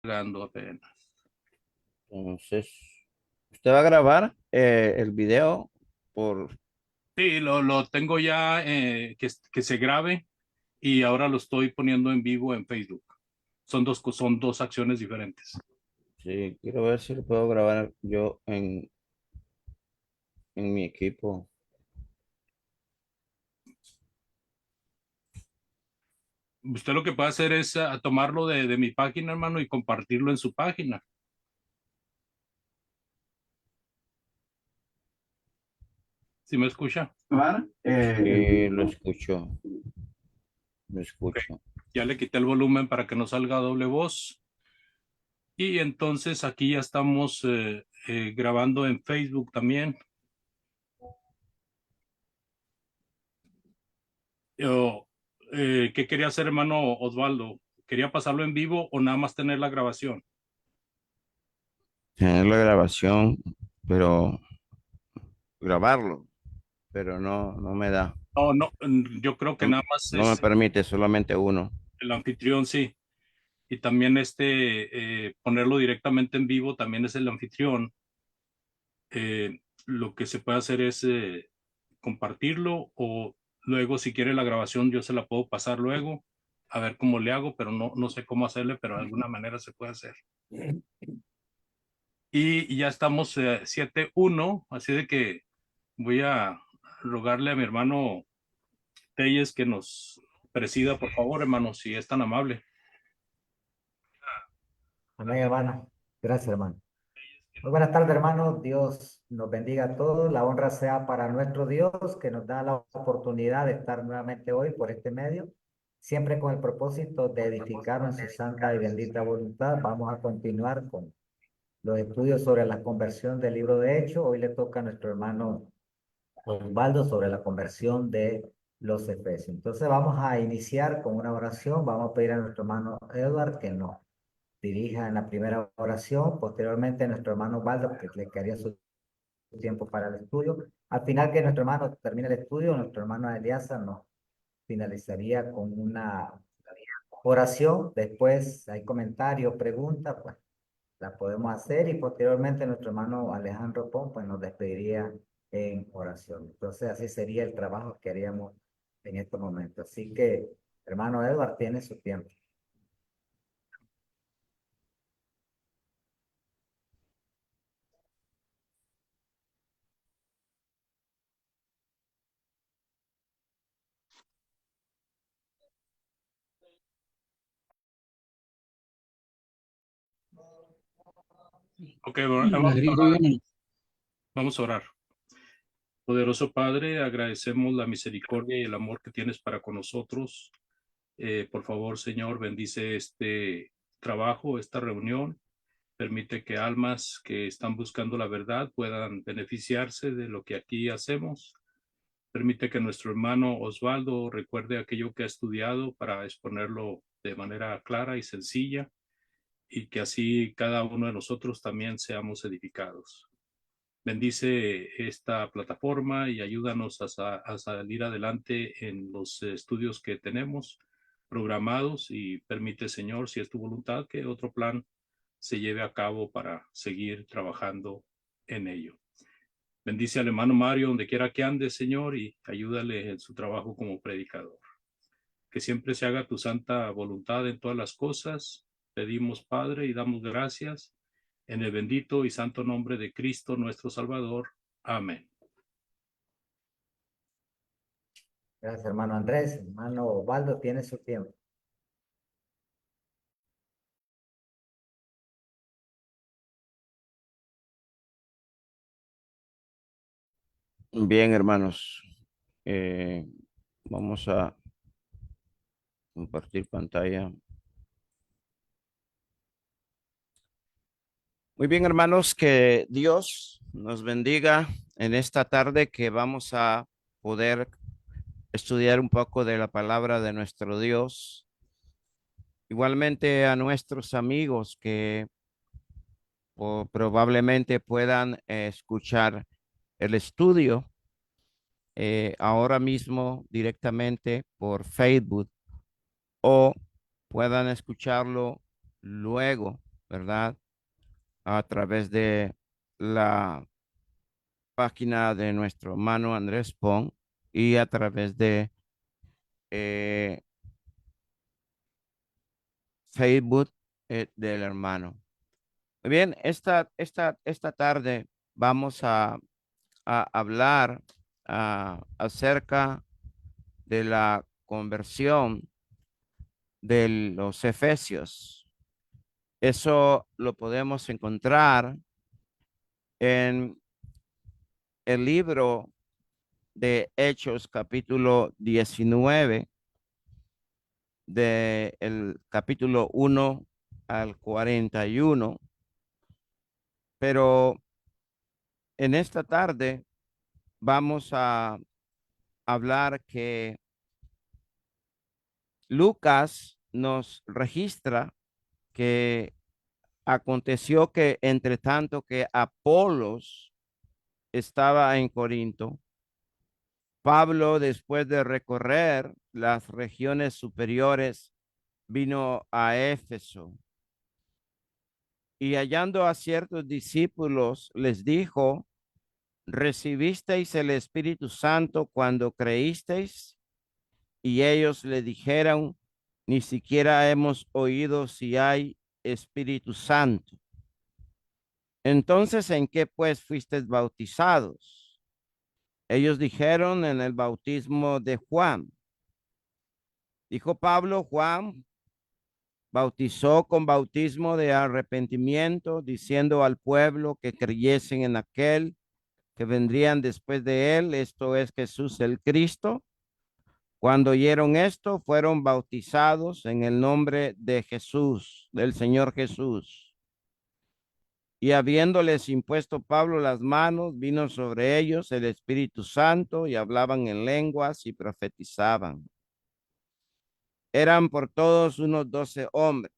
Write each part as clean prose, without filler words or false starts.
Cargando apenas. Entonces, usted va a grabar el video por... Sí, lo tengo ya que se grabe y ahora lo estoy poniendo en vivo en Facebook. Son dos acciones diferentes. Sí, quiero ver si lo puedo grabar yo en mi equipo. Usted lo que puede hacer es tomarlo de mi página, hermano, y compartirlo en su página. ¿Sí me escucha? Grabar, el Sí, video. Lo ok. escucho. Ya le quité el volumen para que no salga doble voz. Y entonces aquí ya estamos grabando en Facebook también. Yo, ¿Qué quería hacer, hermano Osvaldo? ¿Quería pasarlo en vivo o nada más tener la grabación? Tener la grabación, pero grabarlo, pero no me da. No, no, yo creo que No, nada más no me es permite solamente uno. el anfitrión, sí. Y también ponerlo directamente en vivo también es el anfitrión. Lo que se puede hacer es compartirlo o luego si quiere la grabación yo se la puedo pasar luego a ver cómo le hago, pero no sé cómo hacerle, pero de alguna manera se puede hacer. Y ya estamos 7-1, así de que voy a rogarle a mi hermano Telles que nos presida, por favor, hermano, si es tan amable. Amén, hermano. Gracias, hermano. Muy buenas tardes, hermano. Dios nos bendiga a todos. La honra sea para nuestro Dios que nos da la oportunidad de estar nuevamente hoy por este medio, siempre con el propósito de edificar en su santa y bendita voluntad. Vamos a continuar con los estudios sobre la conversión del libro de Hechos. Hoy le toca a nuestro hermano Osvaldo sobre la conversión de los Efesios. Entonces vamos a iniciar con una oración. Vamos a pedir a nuestro hermano Edward que nos dirija en la primera oración, posteriormente nuestro hermano Baldo, que le quedaría su tiempo para el estudio. Al final que nuestro hermano termine el estudio, nuestro hermano Eliasa nos finalizaría con una oración. Después hay comentarios, preguntas, pues la podemos hacer y posteriormente nuestro hermano Alejandro Pon, pues nos despediría en oración. Entonces así sería el trabajo que haríamos en estos momentos. Así que, hermano Edward, tiene su tiempo. Ok, bueno, vamos a orar. Poderoso Padre, agradecemos la misericordia y el amor que tienes para con nosotros. Por favor, Señor, bendice este trabajo, esta reunión. Permite que almas que están buscando la verdad puedan beneficiarse de lo que aquí hacemos. Permite que nuestro hermano Osvaldo recuerde aquello que ha estudiado para exponerlo de manera clara y sencilla y que así cada uno de nosotros también seamos edificados. Bendice esta plataforma y ayúdanos a salir adelante en los estudios que tenemos programados y permite, Señor, si es tu voluntad, que otro plan se lleve a cabo para seguir trabajando en ello. Bendice al hermano Mario donde quiera que ande, Señor, y ayúdale en su trabajo como predicador. Que siempre se haga tu santa voluntad en todas las cosas. Pedimos, Padre, y damos gracias en el bendito y santo nombre de Cristo nuestro Salvador. Amén. Gracias, hermano Andrés. Hermano Osvaldo, tiene su tiempo. Bien, hermanos, eh, vamos a compartir pantalla. Muy bien, hermanos, que Dios nos bendiga en esta tarde que vamos a poder estudiar un poco de la palabra de nuestro Dios. Igualmente a nuestros amigos que probablemente puedan escuchar el estudio ahora mismo directamente por Facebook o puedan escucharlo luego. ¿verdad? A través de la página de nuestro hermano Andrés Pong y a través de eh, Facebook del hermano. Muy bien, esta tarde vamos a hablar acerca de la conversión de los efesios. Eso lo podemos encontrar en el libro de Hechos, capítulo 19, del capítulo 1 al 41. Pero en esta tarde vamos a hablar que Lucas nos registra que aconteció que entre tanto que Apolos estaba en Corinto, Pablo, después de recorrer las regiones superiores, vino a Éfeso y hallando a ciertos discípulos, les dijo: ¿recibisteis el Espíritu Santo cuando creísteis? Y ellos le dijeron: ni siquiera hemos oído si hay Espíritu Santo. Entonces, ¿en qué pues fuisteis bautizados? Ellos dijeron: en el bautismo de Juan. Dijo Pablo: Juan bautizó con bautismo de arrepentimiento, diciendo al pueblo que creyesen en aquel que vendrían después de él, esto es Jesús el Cristo. Cuando oyeron esto, fueron bautizados en el nombre de Jesús, del Señor Jesús. Y habiéndoles impuesto Pablo las manos, vino sobre ellos el Espíritu Santo y hablaban en lenguas y profetizaban. Eran por todos unos 12 hombres.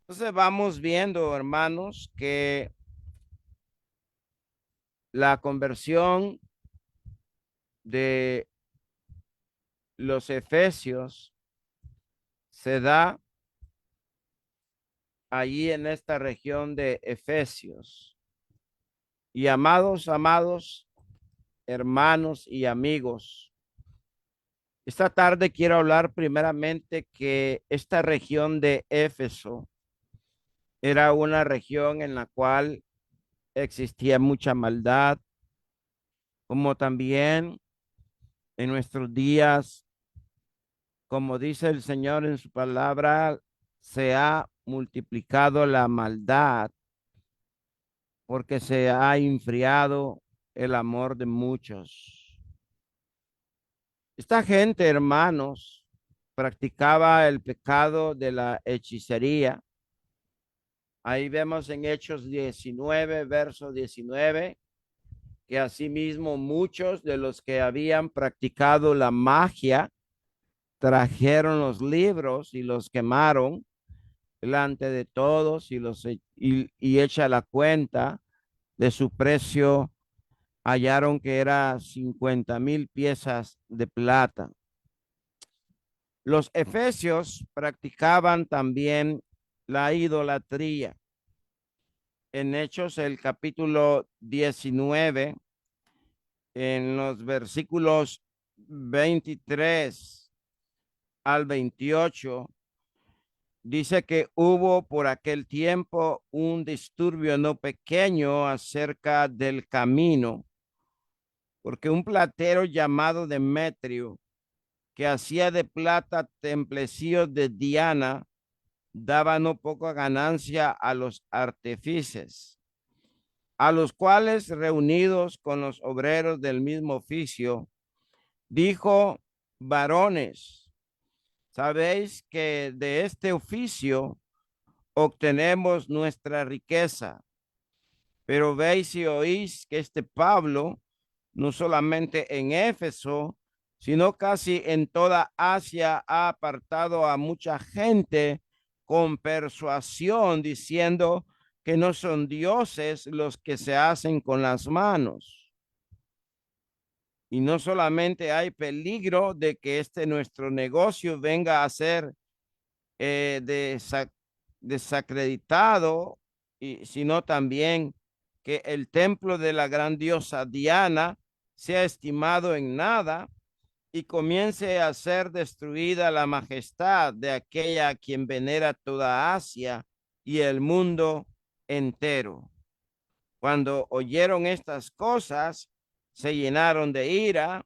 Entonces vamos viendo, hermanos, que la conversión de los efesios se da allí en esta región de Efesios. Y amados, hermanos y amigos, esta tarde quiero hablar primeramente que esta región de Éfeso era una región en la cual existía mucha maldad, como también en nuestros días, como dice el Señor en su palabra, se ha multiplicado la maldad porque se ha enfriado el amor de muchos. Esta gente, hermanos, practicaba el pecado de la hechicería. Ahí vemos en Hechos 19, verso 19, que asimismo muchos de los que habían practicado la magia trajeron los libros y los quemaron delante de todos y hecha la cuenta de su precio, hallaron que era 50,000 piezas de plata. Los efesios practicaban también la idolatría. En Hechos, el capítulo 19, en los versículos 23 al 28, dice que hubo por aquel tiempo un disturbio no pequeño acerca del camino, porque un platero llamado Demetrio, que hacía de plata templecillos de Diana, daba no poca ganancia a los artífices, a los cuales, reunidos con los obreros del mismo oficio, dijo: varones, sabéis que de este oficio obtenemos nuestra riqueza, pero veis y oís que este Pablo, no solamente en Éfeso, sino casi en toda Asia, ha apartado a mucha gente con persuasión, diciendo que no son dioses los que se hacen con las manos. Y no solamente hay peligro de que nuestro negocio venga a ser desacreditado, y sino también que el templo de la gran diosa Diana sea estimado en nada y comience a ser destruida la majestad de aquella a quien venera toda Asia y el mundo entero. Cuando oyeron estas cosas, se llenaron de ira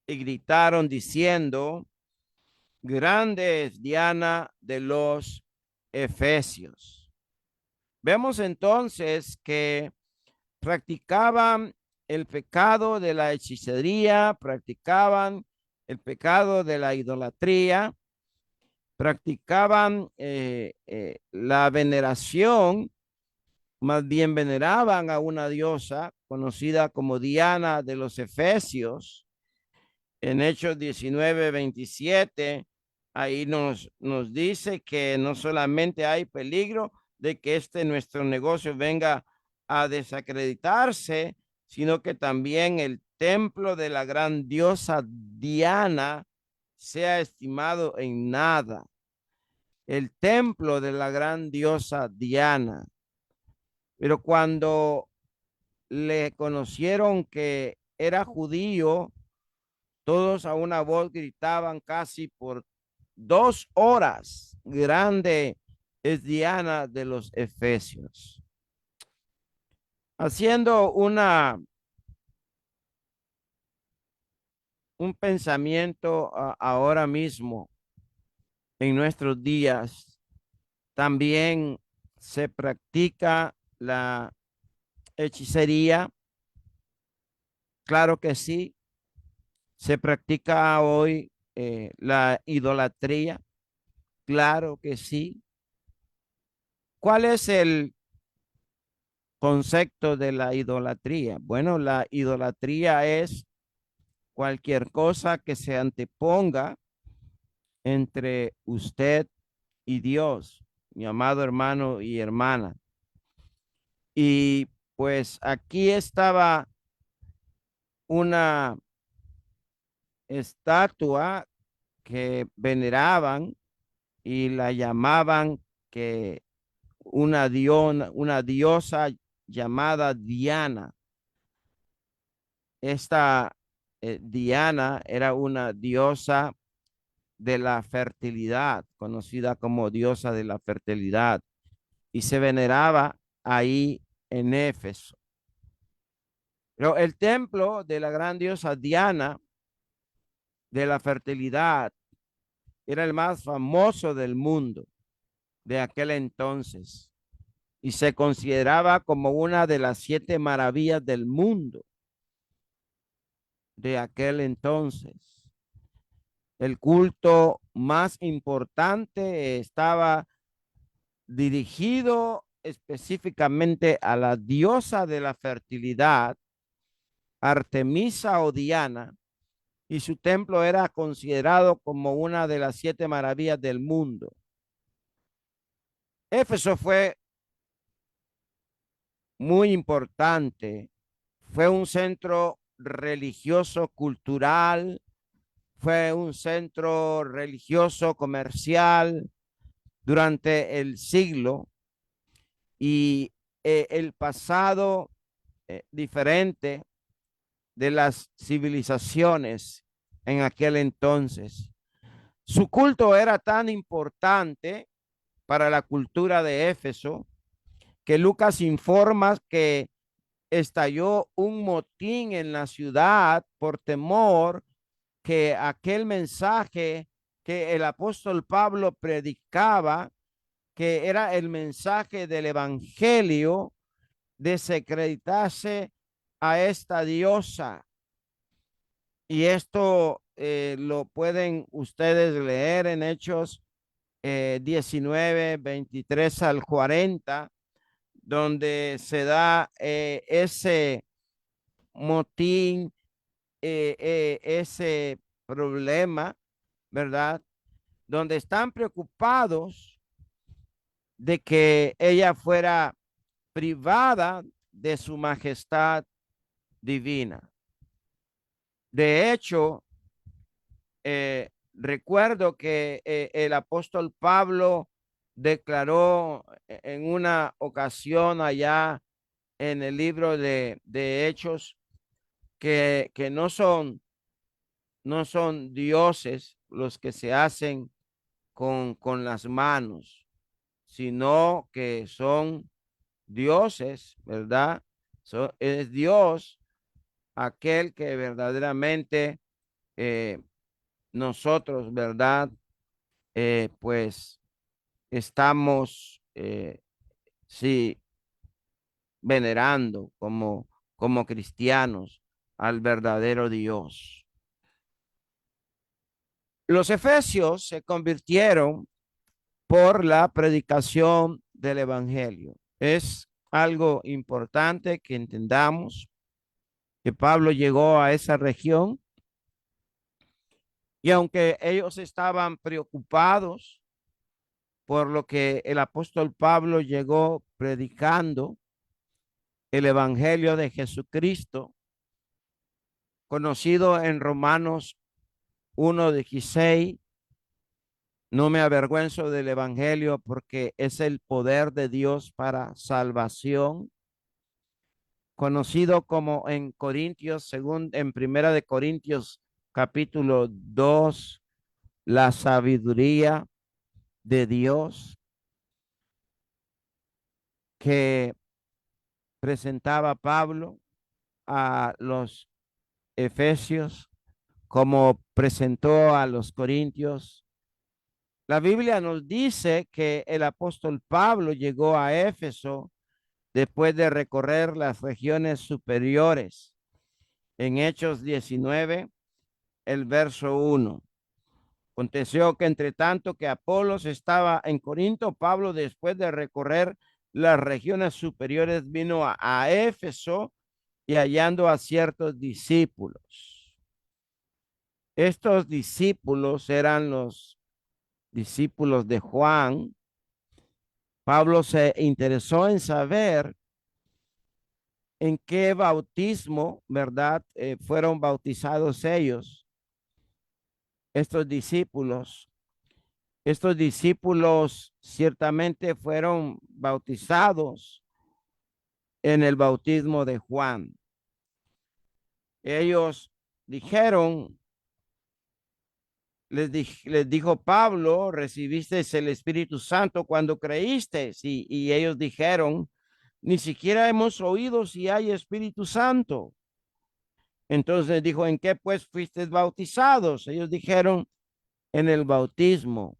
y gritaron diciendo: grande es Diana de los Efesios. Vemos entonces que practicaban el pecado de la hechicería, practicaban el pecado de la idolatría, practicaban la veneración, más bien veneraban a una diosa conocida como Diana de los Efesios. En Hechos 19:27, ahí nos dice que no solamente hay peligro de que nuestro negocio venga a desacreditarse, sino que también el templo de la gran diosa Diana sea estimado en nada. El templo de la gran diosa Diana. Pero cuando le conocieron que era judío, todos a una voz gritaban casi por 2 horas: grande es Diana de los Efesios. Haciendo un pensamiento ahora mismo, en nuestros días, también se practica la hechicería. Claro que sí, se practica hoy la idolatría. Claro que sí. ¿Cuál es el concepto de la idolatría? Bueno, la idolatría es cualquier cosa que se anteponga entre usted y Dios, mi amado hermano y hermana. Y pues aquí estaba una estatua que veneraban y la llamaban que una diosa llamada Diana. Esta Diana era una diosa de la fertilidad, conocida como diosa de la fertilidad, y se veneraba ahí en Éfeso. Pero el templo de la gran diosa Diana de la fertilidad era el más famoso del mundo de aquel entonces y se consideraba como una de las 7 maravillas del mundo de aquel entonces. El culto más importante estaba dirigido específicamente a la diosa de la fertilidad, Artemisa o Diana, y su templo era considerado como una de las 7 maravillas del mundo. Éfeso fue muy importante, fue un centro religioso, cultural, fue un centro religioso, comercial durante el siglo, y el pasado diferente de las civilizaciones en aquel entonces. Su culto era tan importante para la cultura de Éfeso que Lucas informa que estalló un motín en la ciudad por temor que aquel mensaje que el apóstol Pablo predicaba, que era el mensaje del evangelio, desacreditase a esta diosa. Y esto lo pueden ustedes leer en Hechos 19, 23 al 40, donde se da ese motín, ese problema, ¿verdad? Donde están preocupados de que ella fuera privada de su majestad divina. De hecho, recuerdo que el apóstol Pablo declaró en una ocasión allá en el libro de Hechos que no son dioses los que se hacen con las manos, sino que son dioses, ¿verdad? Es Dios aquel que verdaderamente eh, nosotros, ¿verdad? Pues estamos, sí, venerando como cristianos al verdadero Dios. Los efesios se convirtieron por la predicación del evangelio. Es algo importante que entendamos que Pablo llegó a esa región y aunque ellos estaban preocupados por lo que el apóstol Pablo llegó predicando, el evangelio de Jesucristo, conocido en Romanos 1:16, no me avergüenzo del evangelio porque es el poder de Dios para salvación, conocido como en Corintios, según en Primera de Corintios capítulo 2, la sabiduría de Dios que presentaba Pablo a los efesios como presentó a los corintios. La Biblia nos dice que el apóstol Pablo llegó a Éfeso después de recorrer las regiones superiores. En Hechos 19, el verso 1. Aconteció que entre tanto que Apolos estaba en Corinto, Pablo, después de recorrer las regiones superiores, vino a Éfeso y hallando a ciertos discípulos. Estos discípulos eran los discípulos de Juan. Pablo se interesó en saber en qué bautismo, ¿verdad? Fueron bautizados ellos, estos discípulos. Estos discípulos ciertamente fueron bautizados en el bautismo de Juan. Ellos dijeron, les dijo Pablo, recibiste el Espíritu Santo cuando creíste. Y ellos dijeron, ni siquiera hemos oído si hay Espíritu Santo. Entonces dijo, ¿en qué pues fuiste bautizados? Ellos dijeron, en el bautismo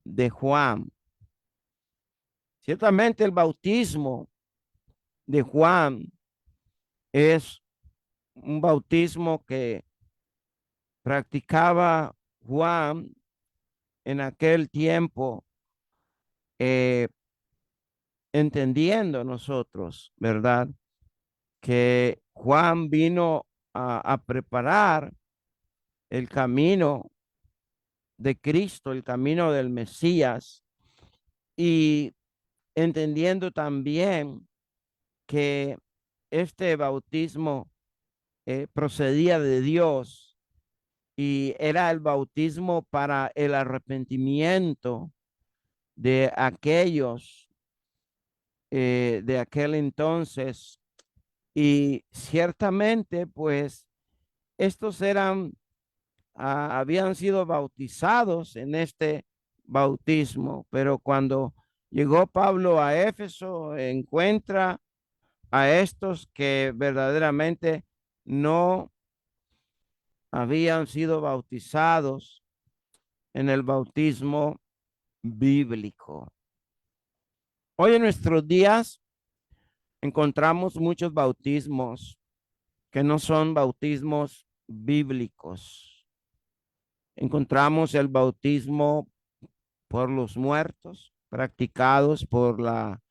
de Juan. Ciertamente el bautismo de Juan es un bautismo que practicaba Juan en aquel tiempo, eh, entendiendo nosotros, ¿verdad? Que Juan vino a preparar el camino de Cristo, el camino del Mesías, y entendiendo también que este bautismo procedía de Dios y era el bautismo para el arrepentimiento de aquellos de aquel entonces. Y ciertamente, pues, estos habían sido bautizados en este bautismo, pero cuando llegó Pablo a Éfeso, encuentra a estos que verdaderamente no habían sido bautizados en el bautismo bíblico. Hoy en nuestros días encontramos muchos bautismos que no son bautismos bíblicos. Encontramos el bautismo por los muertos, practicados por la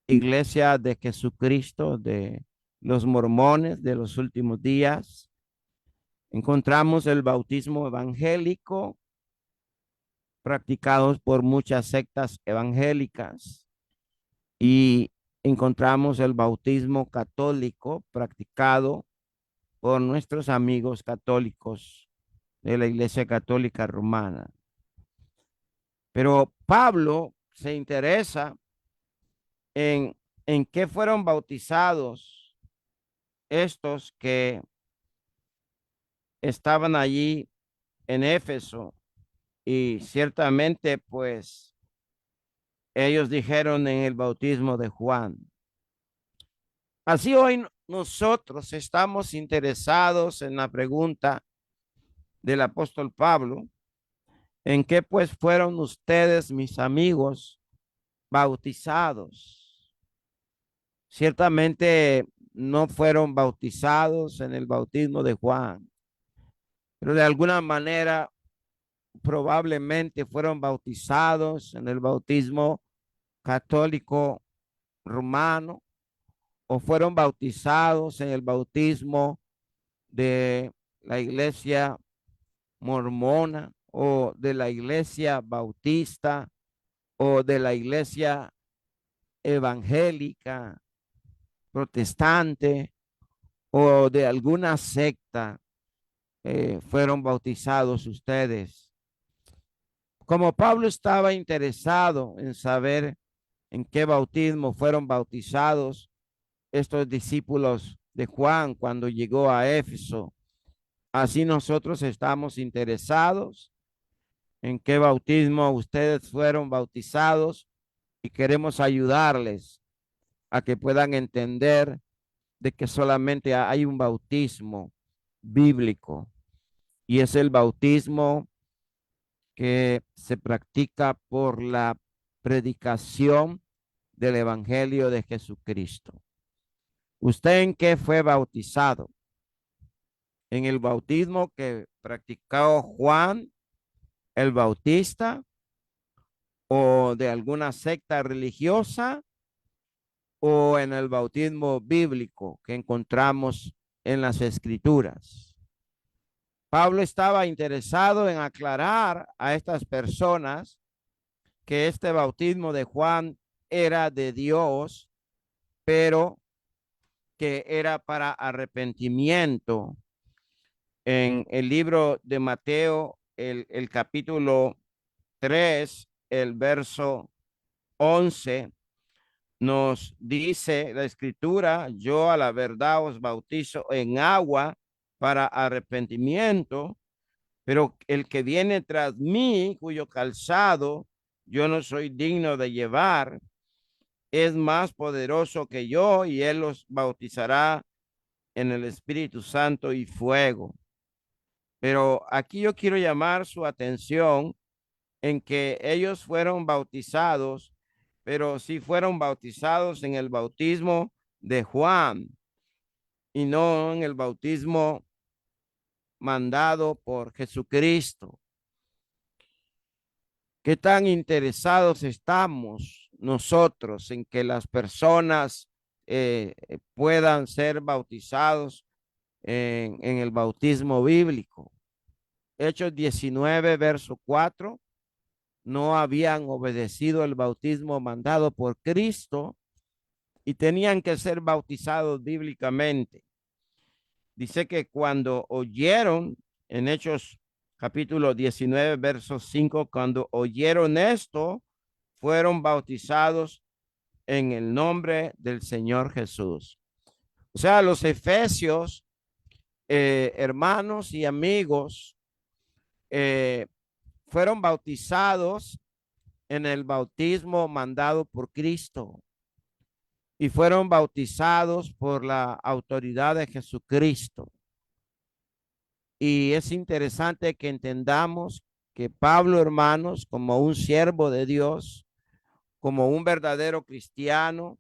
Iglesia de Jesucristo, de los mormones de los últimos días. Encontramos el bautismo evangélico, practicados por muchas sectas evangélicas. Y encontramos el bautismo católico, practicado por nuestros amigos católicos de la Iglesia Católica Romana. Pero Pablo se interesa en qué fueron bautizados estos que estaban allí en Éfeso, y ciertamente pues ellos dijeron en el bautismo de Juan. Así hoy nosotros estamos interesados en la pregunta del apóstol Pablo: ¿en qué pues fueron ustedes, mis amigos, bautizados? Ciertamente no fueron bautizados en el bautismo de Juan, pero de alguna manera probablemente fueron bautizados en el bautismo católico romano, o fueron bautizados en el bautismo de la iglesia mormona, o de la iglesia bautista, o de la iglesia evangélica, protestante, o de alguna secta. Fueron bautizados ustedes. Como Pablo estaba interesado en saber en qué bautismo fueron bautizados estos discípulos de Juan cuando llegó a Éfeso, así nosotros estamos interesados en qué bautismo ustedes fueron bautizados, y queremos ayudarles a que puedan entender de que solamente hay un bautismo bíblico, y es el bautismo que se practica por la predicación del Evangelio de Jesucristo. ¿Usted en qué fue bautizado? ¿En el bautismo que practicó Juan el Bautista, o de alguna secta religiosa, o en el bautismo bíblico que encontramos en las Escrituras? Pablo estaba interesado en aclarar a estas personas que este bautismo de Juan era de Dios, pero que era para arrepentimiento. En el libro de Mateo, el capítulo 3, el verso 11, nos dice la escritura: yo a la verdad os bautizo en agua para arrepentimiento, pero el que viene tras mí, cuyo calzado yo no soy digno de llevar, es más poderoso que yo, y él los bautizará en el Espíritu Santo y fuego. Pero aquí yo quiero llamar su atención en que ellos fueron bautizados, pero sí fueron bautizados en el bautismo de Juan, y no en el bautismo mandado por Jesucristo. ¿Qué tan interesados estamos nosotros en que las personas puedan ser bautizados en el bautismo bíblico? Hechos 19, verso 4: no habían obedecido el bautismo mandado por Cristo y tenían que ser bautizados bíblicamente. Dice que cuando oyeron, en Hechos capítulo 19, verso 5, cuando oyeron esto, fueron bautizados en el nombre del Señor Jesús. O sea, los efesios, hermanos y amigos, fueron bautizados en el bautismo mandado por Cristo, y fueron bautizados por la autoridad de Jesucristo. Y es interesante que entendamos que Pablo, hermanos, como un siervo de Dios, como un verdadero cristiano,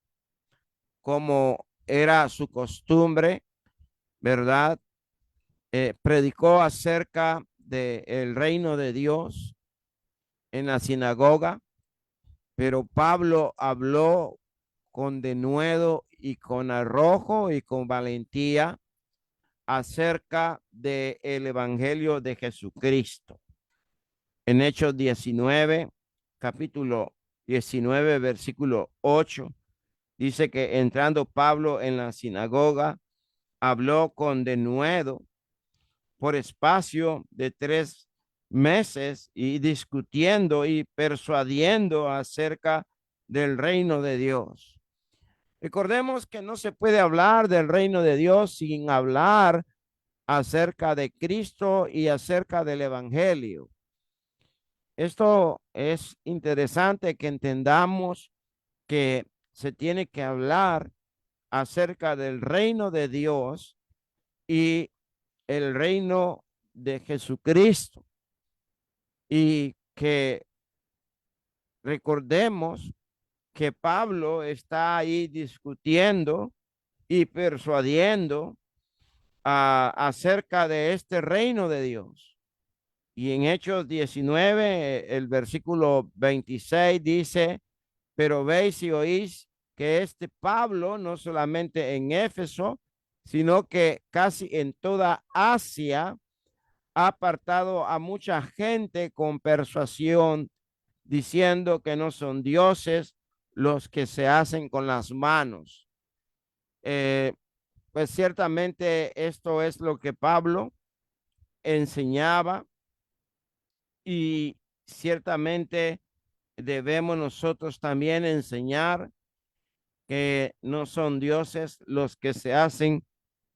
como era su costumbre, ¿verdad? Predicó acerca del reino de Dios en la sinagoga, pero Pablo habló con denuedo y con arrojo y con valentía acerca del evangelio de Jesucristo. En Hechos 19, capítulo 19, versículo 8, dice que entrando Pablo en la sinagoga, habló con denuedo por espacio de 3 meses y discutiendo y persuadiendo acerca del reino de Dios. Recordemos que no se puede hablar del reino de Dios sin hablar acerca de Cristo y acerca del evangelio. Esto es interesante que entendamos que se tiene que hablar acerca del reino de Dios y el reino de Jesucristo. Y que recordemos que Pablo está ahí discutiendo y persuadiendo acerca de este reino de Dios. Y en Hechos 19, el versículo 26 dice, pero veis y oís que este Pablo, no solamente en Éfeso, sino que casi en toda Asia, ha apartado a mucha gente con persuasión, diciendo que no son dioses los que se hacen con las manos. Pues ciertamente esto es lo que Pablo enseñaba y ciertamente debemos nosotros también enseñar que no son dioses los que se hacen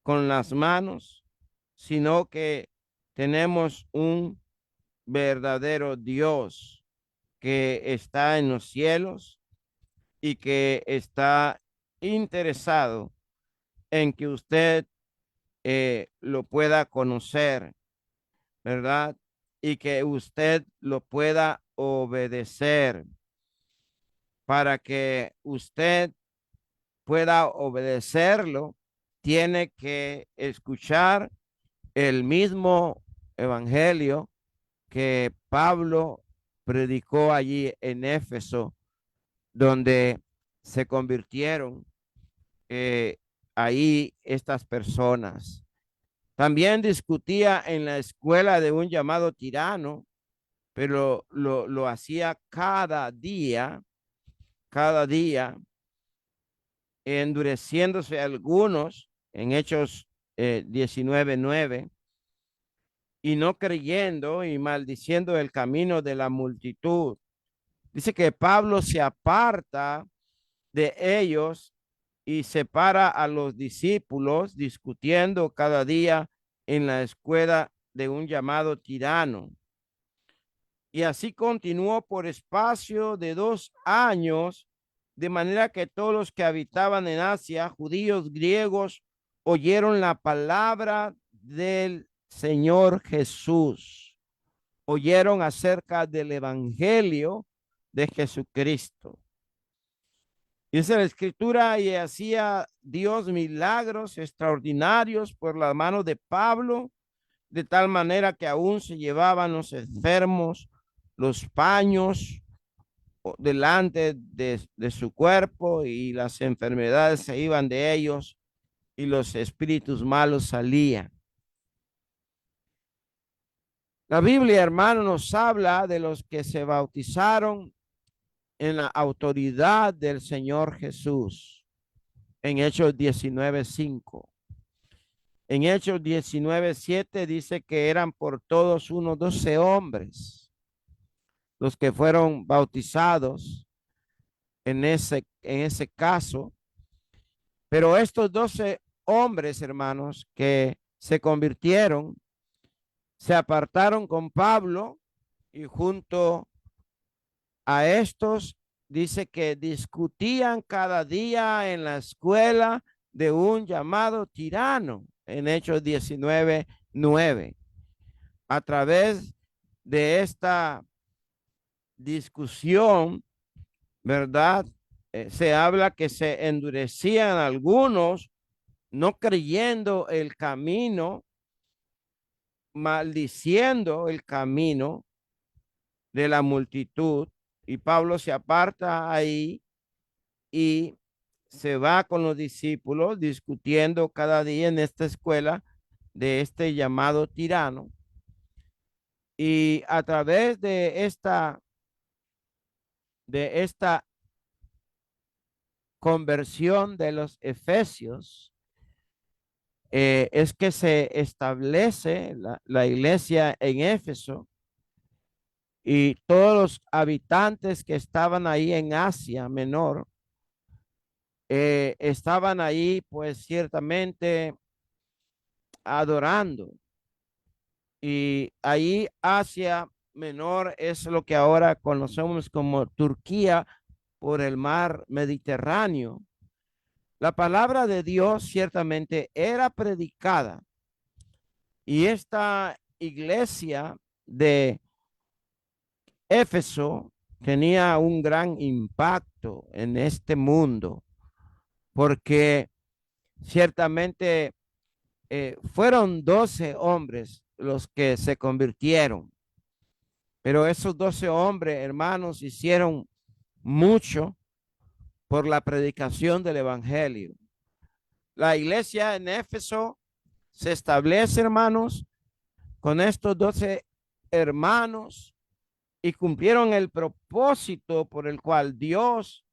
con las manos, sino que tenemos un verdadero Dios que está en los cielos y que está interesado en que usted lo pueda conocer, ¿verdad? Y que usted lo pueda obedecer. Para que usted pueda obedecerlo, tiene que escuchar el mismo evangelio que Pablo predicó allí en Éfeso, donde se convirtieron ahí estas personas. También discutía en la escuela de un llamado tirano, pero lo hacía cada día, endureciéndose algunos en Hechos 19:9 y no creyendo y maldiciendo el camino de la multitud. Dice que Pablo se aparta de ellos y separa a los discípulos discutiendo cada día en la escuela de un llamado tirano. Y así continuó por espacio de 2 años, de manera que todos los que habitaban en Asia, judíos, griegos, oyeron la palabra del Señor Jesús. Oyeron acerca del evangelio de Jesucristo. Dice la escritura, y hacía Dios milagros extraordinarios por la mano de Pablo, de tal manera que aún se llevaban los enfermos los paños delante de su cuerpo y las enfermedades se iban de ellos y los espíritus malos salían. La Biblia, hermano, nos habla de los que se bautizaron en la autoridad del Señor Jesús en Hechos 19:5. En Hechos 19:7 dice que eran por todos unos 12 hombres los que fueron bautizados en ese caso. Pero estos 12 hombres, hermanos, que se convirtieron, se apartaron con Pablo y junto a estos dice que discutían cada día en la escuela de un llamado tirano en Hechos 19:9. A través de esta discusión, ¿verdad? Se habla que se endurecían algunos, no creyendo el camino, maldiciendo el camino de la multitud. Y Pablo se aparta ahí y se va con los discípulos discutiendo cada día en esta escuela de este llamado tirano. Y a través de esta conversión de los efesios, es que se establece la iglesia en Éfeso y todos los habitantes que estaban ahí en Asia Menor estaban ahí pues ciertamente adorando. Y ahí Asia Menor es lo que ahora conocemos como Turquía por el mar Mediterráneo. La palabra de Dios ciertamente era predicada y esta iglesia de Éfeso tenía un gran impacto en este mundo porque ciertamente fueron 12 hombres los que se convirtieron, pero esos 12 hombres, hermanos, hicieron mucho por la predicación del evangelio. La iglesia en Éfeso se establece, hermanos, con estos 12 hermanos y cumplieron el propósito por el cual Dios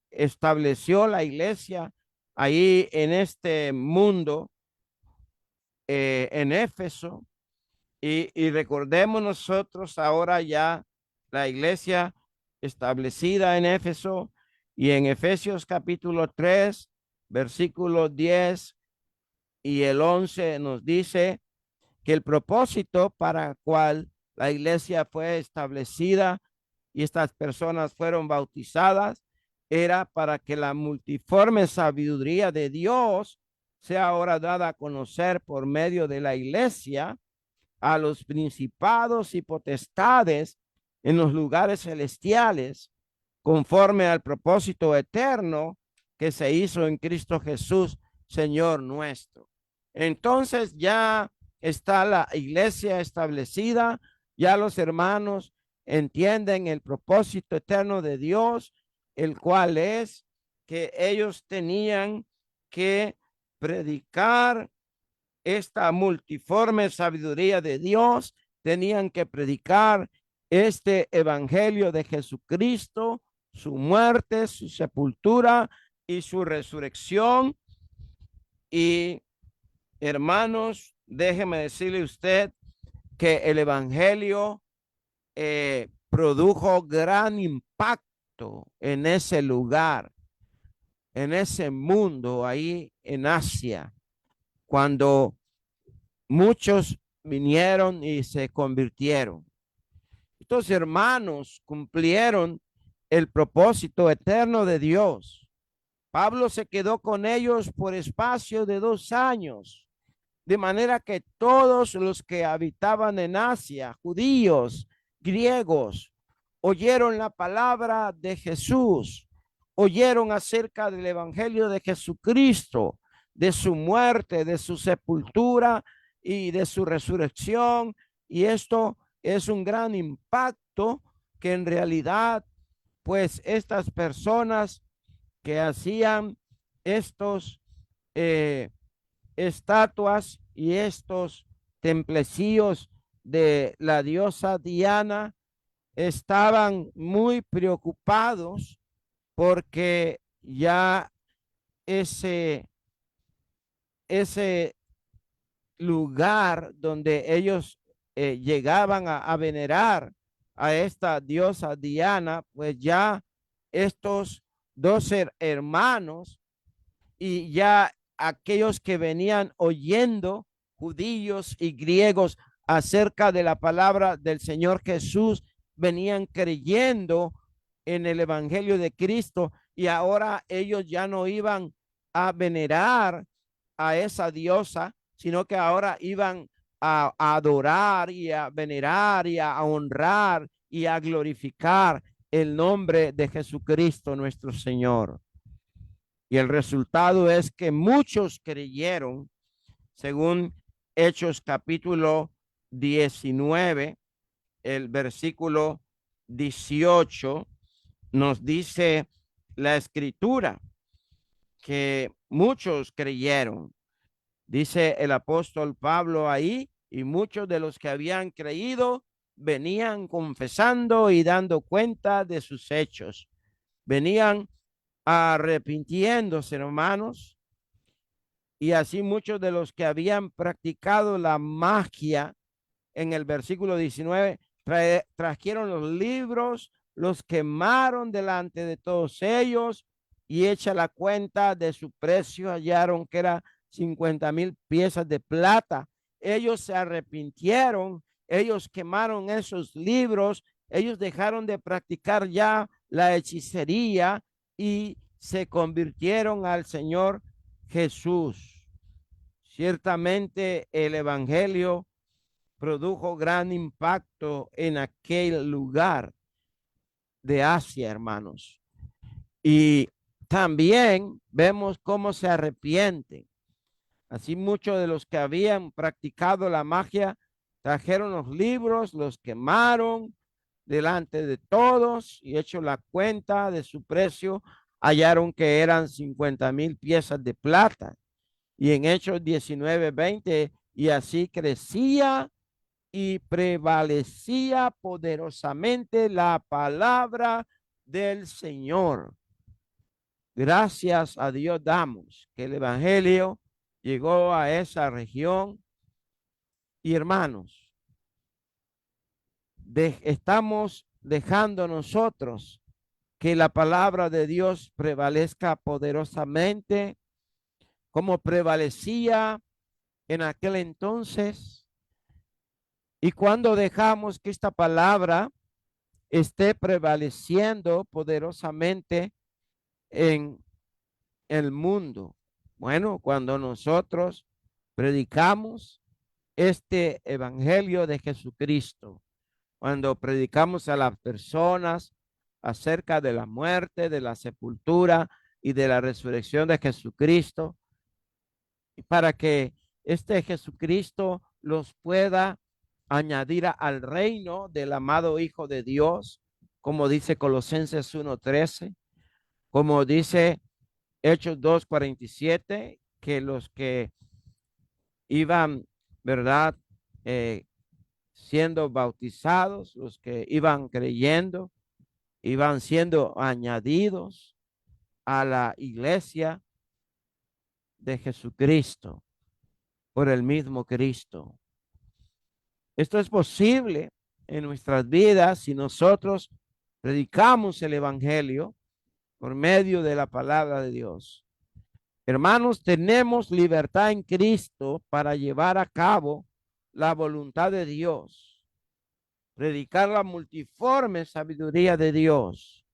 estableció la iglesia ahí en este mundo, en Éfeso. Y recordemos nosotros ahora ya la iglesia establecida en Éfeso, y en Efesios capítulo 3, versículo 10 y el 11 nos dice que el propósito para cual la iglesia fue establecida y estas personas fueron bautizadas era para que la multiforme sabiduría de Dios sea ahora dada a conocer por medio de la iglesia a los principados y potestades en los lugares celestiales, conforme al propósito eterno que se hizo en Cristo Jesús, Señor nuestro. Entonces ya está la iglesia establecida, ya los hermanos entienden el propósito eterno de Dios, el cual es que ellos tenían que predicar esta multiforme sabiduría de Dios, tenían que predicar este evangelio de Jesucristo, su muerte, su sepultura y su resurrección. Y hermanos, déjeme decirle a usted que el evangelio produjo gran impacto en ese lugar, en ese mundo ahí en Asia, cuando muchos vinieron y se convirtieron. Estos hermanos cumplieron el propósito eterno de Dios. Pablo se quedó con ellos por espacio de 2 años, de manera que todos los que habitaban en Asia, judíos, griegos, oyeron la palabra de Jesús, oyeron acerca del evangelio de Jesucristo, de su muerte, de su sepultura y de su resurrección. Y esto es un gran impacto que en realidad, pues estas personas que hacían estos estatuas y estos templecillos de la diosa Diana estaban muy preocupados porque ya ese lugar donde ellos llegaban a venerar a esta diosa Diana, pues ya estos 12 hermanos y ya aquellos que venían oyendo, judíos y griegos, acerca de la palabra del Señor Jesús, venían creyendo en el evangelio de Cristo, y ahora ellos ya no iban a venerar a esa diosa, sino que ahora iban a adorar y a venerar y a honrar y a glorificar el nombre de Jesucristo nuestro Señor. Y el resultado es que muchos creyeron, según Hechos capítulo 19, el versículo 18, nos dice la escritura que muchos creyeron. Dice el apóstol Pablo ahí, y muchos de los que habían creído venían confesando y dando cuenta de sus hechos. Venían arrepintiéndose, hermanos, y así muchos de los que habían practicado la magia en el versículo 19 trajeron los libros, los quemaron delante de todos ellos y hecha la cuenta de su precio, hallaron que era 50,000 piezas de plata. Ellos se arrepintieron, ellos quemaron esos libros, ellos dejaron de practicar ya la hechicería y se convirtieron al Señor Jesús. Ciertamente el evangelio produjo gran impacto en aquel lugar de Asia, hermanos. Y también vemos cómo se arrepienten. Así muchos de los que habían practicado la magia trajeron los libros, los quemaron delante de todos y hecho la cuenta de su precio, hallaron que eran 50,000 piezas de plata. Y en Hechos 19:20, y así crecía y prevalecía poderosamente la palabra del Señor. Gracias a Dios damos que el evangelio llegó a esa región. Y hermanos, estamos dejando nosotros que la palabra de Dios prevalezca poderosamente como prevalecía en aquel entonces. Y cuando dejamos que esta palabra esté prevaleciendo poderosamente en el mundo, bueno, cuando nosotros predicamos este evangelio de Jesucristo, cuando predicamos a las personas acerca de la muerte, de la sepultura y de la resurrección de Jesucristo, para que este Jesucristo los pueda añadir al reino del amado Hijo de Dios, como dice Colosenses 1:13, como dice Hechos 2:47, que los que iban, ¿verdad? Siendo bautizados, los que iban creyendo, iban siendo añadidos a la iglesia de Jesucristo por el mismo Cristo. Esto es posible en nuestras vidas si nosotros predicamos el evangelio por medio de la palabra de Dios. Hermanos, tenemos libertad en Cristo para llevar a cabo la voluntad de Dios, predicar la multiforme sabiduría de Dios,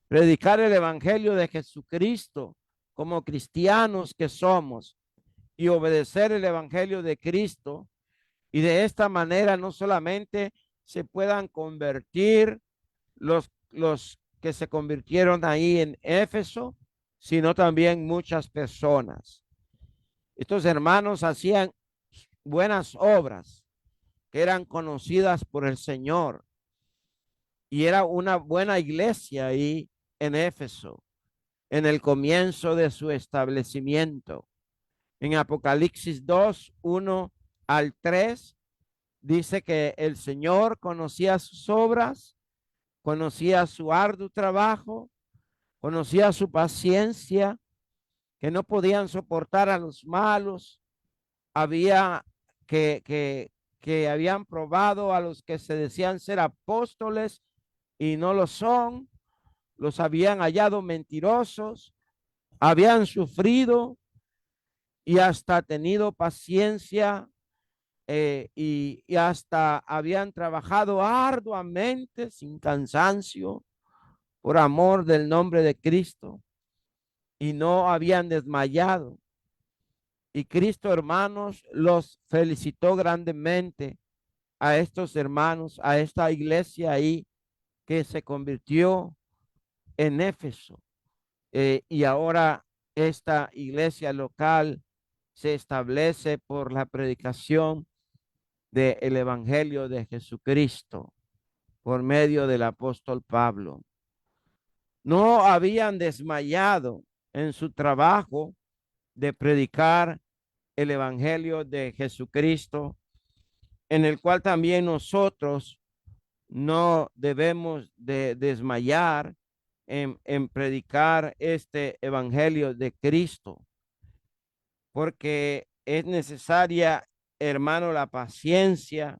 predicar el evangelio de Jesucristo como cristianos que somos y obedecer el evangelio de Cristo. Y de esta manera no solamente se puedan convertir los que se convirtieron ahí en Éfeso, sino también muchas personas. Estos hermanos hacían buenas obras que eran conocidas por el Señor. Y era una buena iglesia ahí en Éfeso, en el comienzo de su establecimiento. En Apocalipsis 2:1-3, dice que el Señor conocía sus obras, conocía su arduo trabajo, conocía su paciencia, que no podían soportar a los malos. Había que habían probado a los que se decían ser apóstoles y no lo son, los habían hallado mentirosos, habían sufrido y hasta tenido paciencia, y hasta habían trabajado arduamente sin cansancio por amor del nombre de Cristo y no habían desmayado. Y Cristo, hermanos, los felicitó grandemente a estos hermanos, a esta iglesia ahí que se convirtió en Éfeso. Y ahora esta iglesia local se establece por la predicación del evangelio de Jesucristo por medio del apóstol Pablo. No habían desmayado en su trabajo de predicar el evangelio de Jesucristo, en el cual también nosotros no debemos de desmayar en predicar este evangelio de Cristo, porque es necesaria, hermano, la paciencia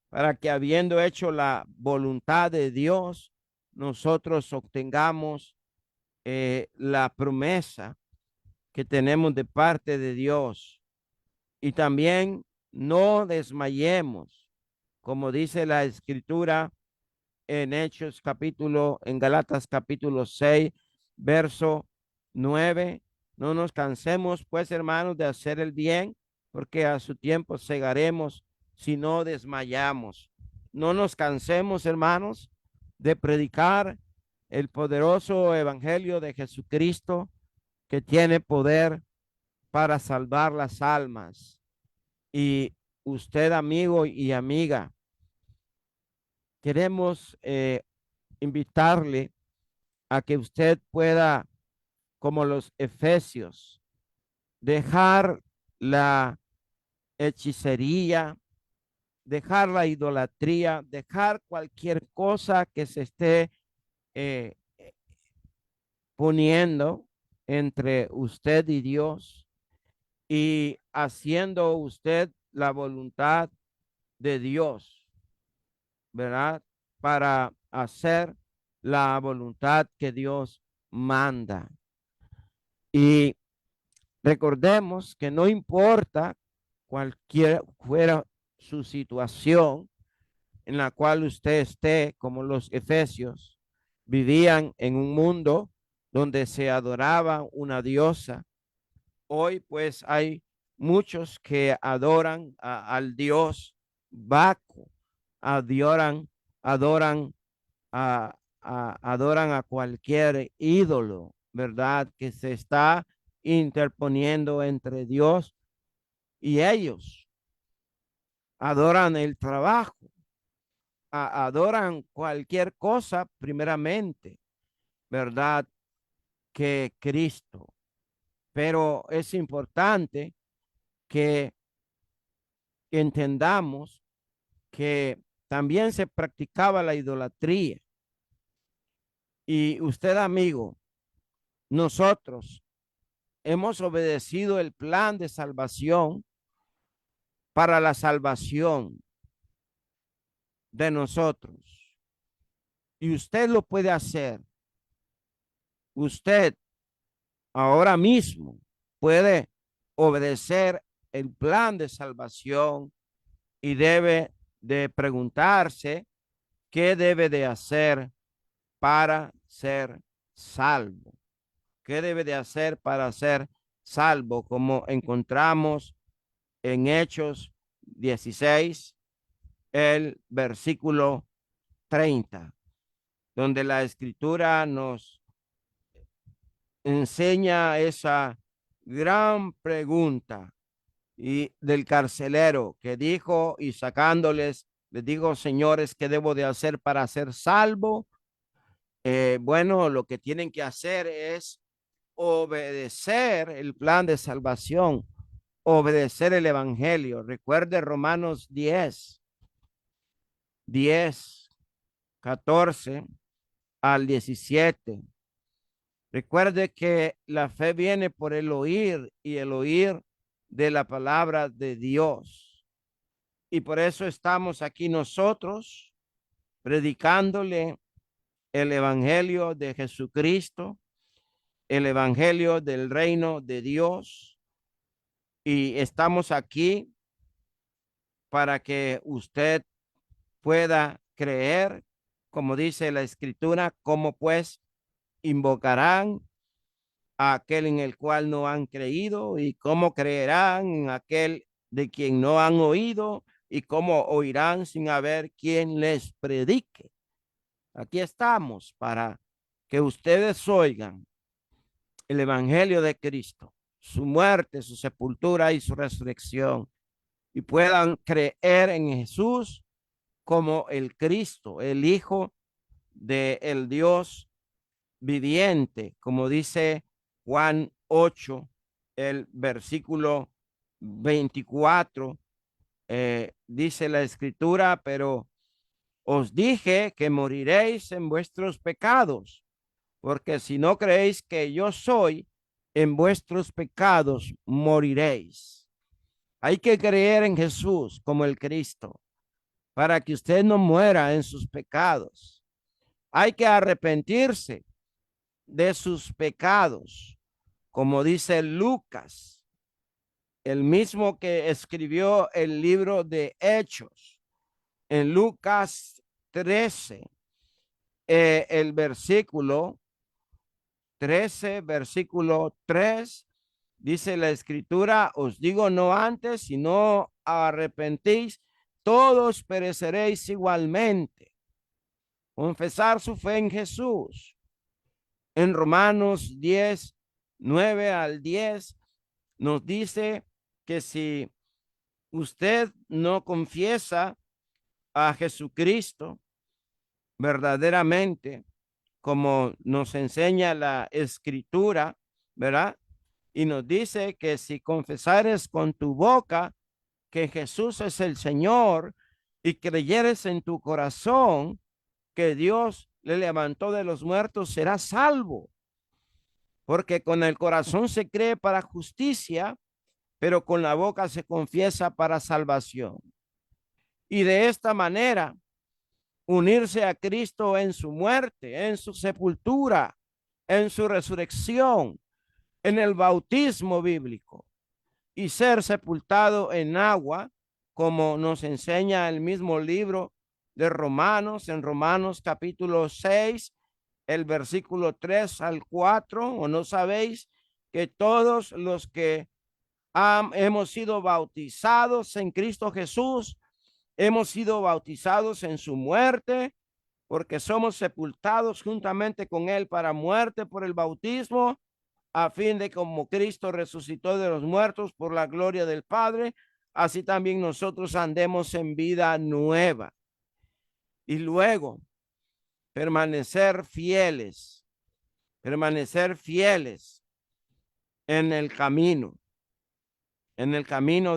para que habiendo hecho la voluntad de Dios, nosotros obtengamos la promesa que tenemos de parte de Dios. Y también no desmayemos, como dice la escritura en Hechos capítulo, en Galatas capítulo 6, verso 9. No nos cansemos, pues, hermanos, de hacer el bien, porque a su tiempo segaremos si no desmayamos. No nos cansemos, hermanos, de predicar el poderoso evangelio de Jesucristo, que tiene poder para salvar las almas. Y usted, amigo y amiga, queremos invitarle a que usted pueda, como los efesios, dejar la hechicería, dejar la idolatría, dejar cualquier cosa que se esté eh, poniendo entre usted y Dios, y haciendo usted la voluntad de Dios, ¿verdad? Para hacer la voluntad que Dios manda. Y recordemos que no importa cualquier fuera su situación en la cual usted esté, como los efesios vivían en un mundo donde se adoraba una diosa. Hoy pues hay muchos que adoran al dios Baco, adoran, adoran adoran a cualquier ídolo, ¿verdad? Que se está interponiendo entre Dios y ellos. Adoran el trabajo, adoran cualquier cosa primeramente, ¿verdad? Que Cristo. Pero es importante que entendamos que también se practicaba la idolatría. Y usted, amigo, nosotros hemos obedecido el plan de salvación para la salvación de nosotros. Y usted lo puede hacer. Usted ahora mismo puede obedecer el plan de salvación y debe de preguntarse qué debe de hacer para ser salvo. ¿Qué debe de hacer para ser salvo? Como encontramos en Hechos 16, el versículo 30, donde la escritura nos enseña esa gran pregunta y del carcelero que dijo, y sacándoles, les digo, señores, ¿qué debo de hacer para ser salvo? Bueno, lo que tienen que hacer es obedecer el plan de salvación, obedecer el evangelio. Recuerde Romanos 10, 14 al 17. Recuerde que la fe viene por el oír y el oír de la palabra de Dios. Y por eso estamos aquí nosotros predicándole el evangelio de Jesucristo, el evangelio del reino de Dios. Y estamos aquí para que usted pueda creer, como dice la escritura, como pues invocarán a aquel en el cual no han creído, y cómo creerán en aquel de quien no han oído, y cómo oirán sin haber quien les predique. Aquí estamos para que ustedes oigan el evangelio de Cristo, su muerte, su sepultura y su resurrección, y puedan creer en Jesús como el Cristo, el Hijo de el Dios viviente, como dice Juan 8, el versículo 24, dice la escritura, pero os dije que moriréis en vuestros pecados, porque si no creéis que yo soy, en vuestros pecados moriréis. Hay que creer en Jesús como el Cristo para que usted no muera en sus pecados. Hay que arrepentirse de sus pecados, como dice Lucas, el mismo que escribió el libro de Hechos. En Lucas 13, el versículo 13, versículo 3, dice la escritura: os digo no antes, si no arrepentís, todos pereceréis igualmente. Confesar su fe en Jesús. En Romanos 10, 9 al 10, nos dice que si usted no confiesa a Jesucristo verdaderamente, como nos enseña la escritura, ¿verdad? Y nos dice que si confesares con tu boca que Jesús es el Señor y creyeres en tu corazón que Dios le levantó de los muertos, serás salvo. Porque con el corazón se cree para justicia, pero con la boca se confiesa para salvación. Y de esta manera, unirse a Cristo en su muerte, en su sepultura, en su resurrección, en el bautismo bíblico y ser sepultado en agua, como nos enseña el mismo libro de Romanos, en Romanos capítulo 6, el versículo 3 al 4, o no sabéis que todos los que hemos sido bautizados en Cristo Jesús, hemos sido bautizados en su muerte, porque somos sepultados juntamente con él para muerte por el bautismo, a fin de como Cristo resucitó de los muertos por la gloria del Padre, así también nosotros andemos en vida nueva. Y luego permanecer fieles en el camino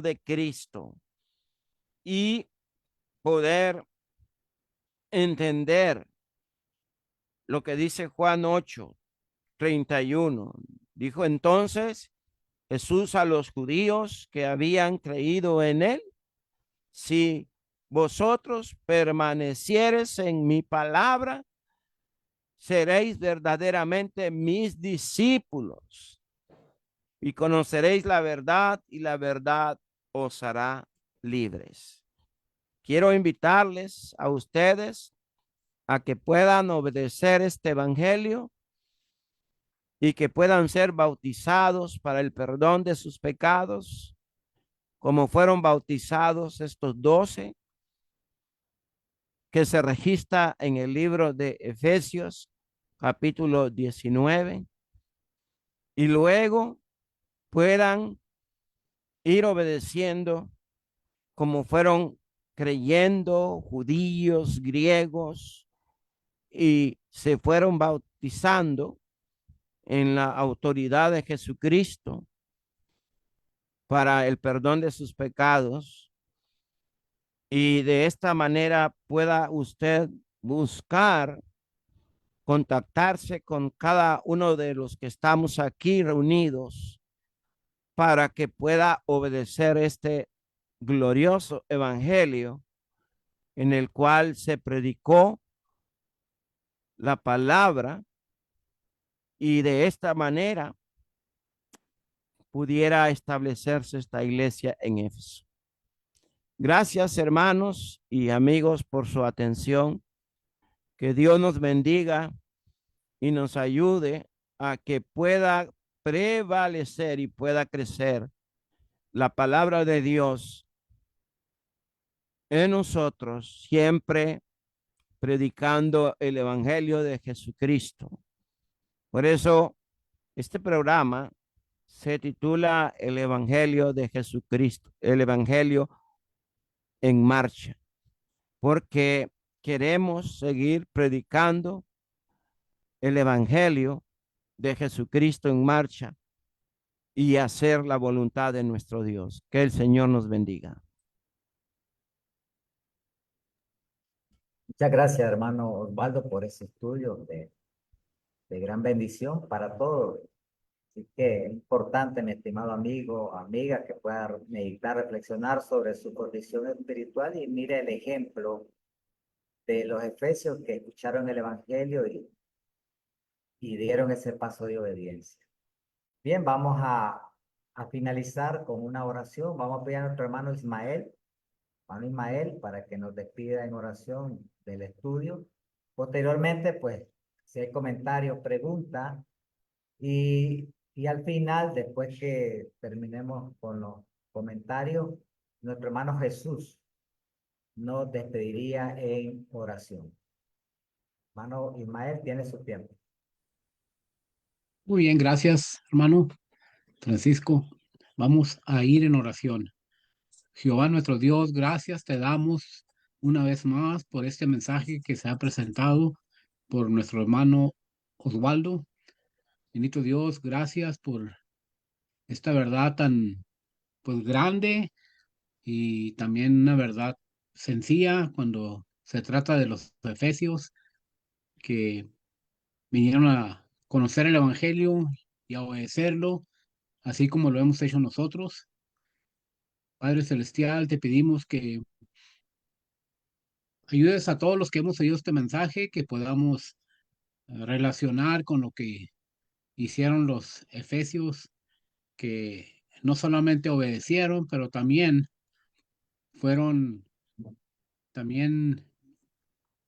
de Cristo, y poder entender lo que dice Juan 8:31. Dijo entonces Jesús a los judíos que habían creído en él: si vosotros permaneciereis en mi palabra, seréis verdaderamente mis discípulos y conoceréis la verdad, y la verdad os hará libres. Quiero invitarles a ustedes a que puedan obedecer este evangelio y que puedan ser bautizados para el perdón de sus pecados, como fueron bautizados estos 12 que se registra en el libro de Efesios capítulo 19, y luego puedan ir obedeciendo como fueron creyendo judíos, griegos, y se fueron bautizando en la autoridad de Jesucristo para el perdón de sus pecados. Y de esta manera pueda usted buscar contactarse con cada uno de los que estamos aquí reunidos para que pueda obedecer este glorioso evangelio en el cual se predicó la palabra, y de esta manera pudiera establecerse esta iglesia en Éfeso. Gracias, hermanos y amigos, por su atención. Que Dios nos bendiga y nos ayude a que pueda prevalecer y pueda crecer la palabra de Dios en nosotros, siempre predicando el evangelio de Jesucristo. Por eso este programa se titula El Evangelio de Jesucristo, el Evangelio en marcha, porque queremos seguir predicando el Evangelio de Jesucristo en marcha y hacer la voluntad de nuestro Dios. Que el Señor nos bendiga. Muchas gracias, hermano Osvaldo, por ese estudio de gran bendición para todos. Así que es importante, mi estimado amigo, amiga, que pueda meditar, reflexionar sobre su condición espiritual y mire el ejemplo de los efesios que escucharon el Evangelio y dieron ese paso de obediencia. Bien, vamos a finalizar con una oración. Vamos a pedir a nuestro hermano Ismael, para que nos despida en oración del estudio. Posteriormente, pues, si hay comentarios, preguntas, y al final, después que terminemos con los comentarios, nuestro hermano Jesús nos despediría en oración. Hermano Ismael, tiene su tiempo. Muy bien, gracias, hermano Francisco. Vamos a ir en oración. Jehová nuestro Dios, gracias te damos una vez más por este mensaje que se ha presentado por nuestro hermano Osvaldo. Bendito Dios, gracias por esta verdad tan pues grande y también una verdad sencilla cuando se trata de los efesios que vinieron a conocer el Evangelio y a obedecerlo, así como lo hemos hecho nosotros. Padre Celestial, te pedimos que ayudes a todos los que hemos oído este mensaje, que podamos relacionar con lo que hicieron los efesios, que no solamente obedecieron, pero también fueron también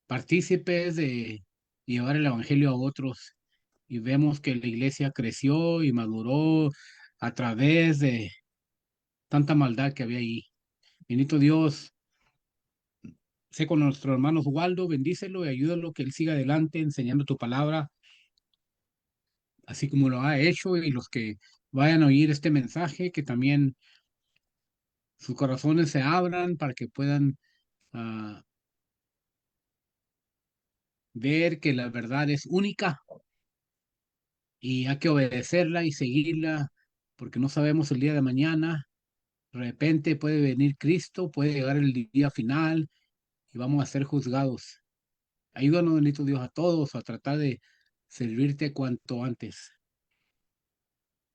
partícipes de llevar el evangelio a otros. Y vemos que la iglesia creció y maduró a través de tanta maldad que había ahí. Bendito Dios, sé con nuestro hermano Oswaldo, bendícelo y ayúdalo que él siga adelante enseñando tu palabra, así como lo ha hecho, y los que vayan a oír este mensaje, que también sus corazones se abran para que puedan ah, ver que la verdad es única y hay que obedecerla y seguirla, porque no sabemos el día de mañana. De repente puede venir Cristo, puede llegar el día final y vamos a ser juzgados. Ayúdanos, bendito Dios, a todos a tratar de servirte cuanto antes.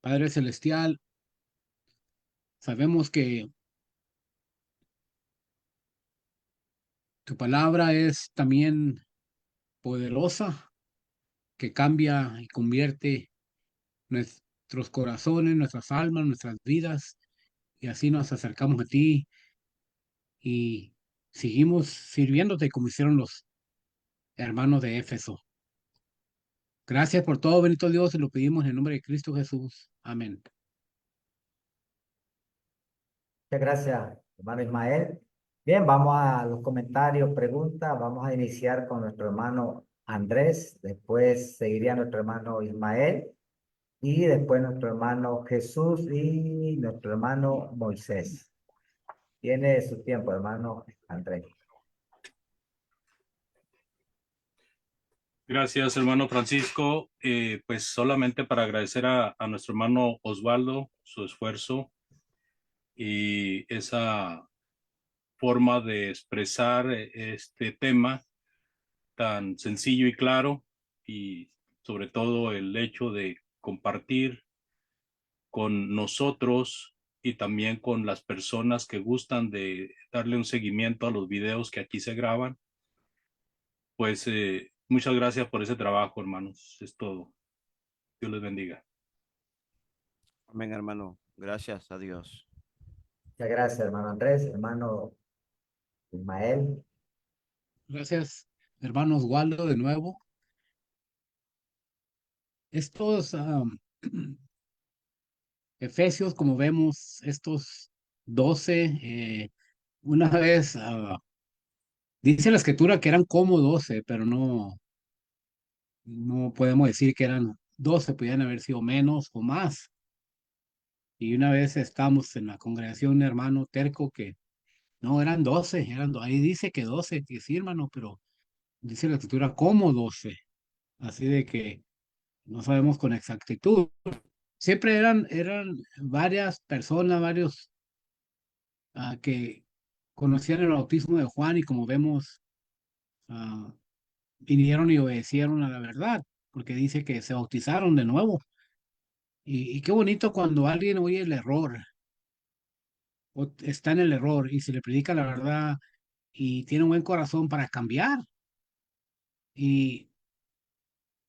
Padre Celestial, sabemos que tu palabra es también poderosa, que cambia y convierte nuestros corazones, nuestras almas, nuestras vidas, y así nos acercamos a ti y seguimos sirviéndote como hicieron los hermanos de Éfeso. Gracias por todo, bendito Dios, y lo pedimos en el nombre de Cristo Jesús. Amén. Muchas gracias, hermano Ismael. Bien, vamos a los comentarios, preguntas. Vamos a iniciar con nuestro hermano Andrés, después seguiría nuestro hermano Ismael y después nuestro hermano Jesús y nuestro hermano Moisés. Tiene su tiempo, hermano Andrés. Gracias, hermano Francisco. Pues solamente para agradecer a nuestro hermano Osvaldo su esfuerzo y esa forma de expresar este tema tan sencillo y claro, y sobre todo el hecho de compartir con nosotros y también con las personas que gustan de darle un seguimiento a los videos que aquí se graban. Pues muchas gracias por ese trabajo, hermanos. Es todo. Dios les bendiga. Amén, hermano. Gracias a Dios. Muchas gracias, hermano Andrés, hermano Ismael. Gracias, hermanos Waldo, de nuevo. Estos Efesios, como vemos, estos 12, una vez dice la escritura que eran como 12, pero no podemos decir que eran 12, podían haber sido menos o más. Y una vez estamos en la congregación, un hermano terco que no eran 12, ahí dice que 12, que sí, hermano, pero dice la escritura como 12. Así de que no sabemos con exactitud. Siempre eran varias personas, varios que conocían el bautismo de Juan, y como vemos, ah, vinieron y obedecieron a la verdad, porque dice que se bautizaron de nuevo. Y qué bonito cuando alguien oye el error o está en el error y se le predica la verdad y tiene un buen corazón para cambiar. Y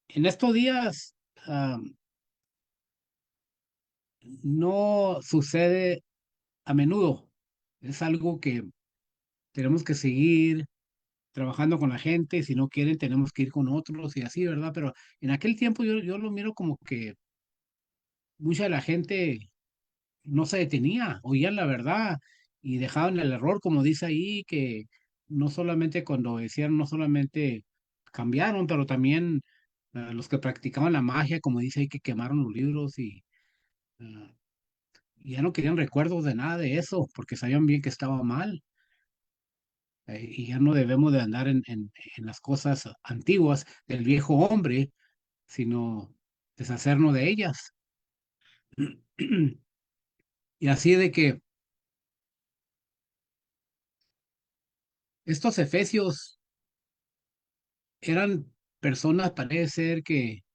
en estos días no sucede a menudo. Es algo que tenemos que seguir trabajando con la gente. Si no quieren, tenemos que ir con otros y así, ¿verdad? Pero en aquel tiempo yo lo miro como que mucha de la gente no se detenía, oían la verdad y dejaban el error, como dice ahí, que no solamente cuando decían, no solamente cambiaron, pero también los que practicaban la magia, como dice ahí, que quemaron los libros ah, y ya no querían recuerdos de nada de eso, porque sabían bien que estaba mal. Y ya no debemos de andar en las cosas antiguas del viejo hombre, sino deshacernos de ellas. Y así de que estos efesios eran personas, parece ser que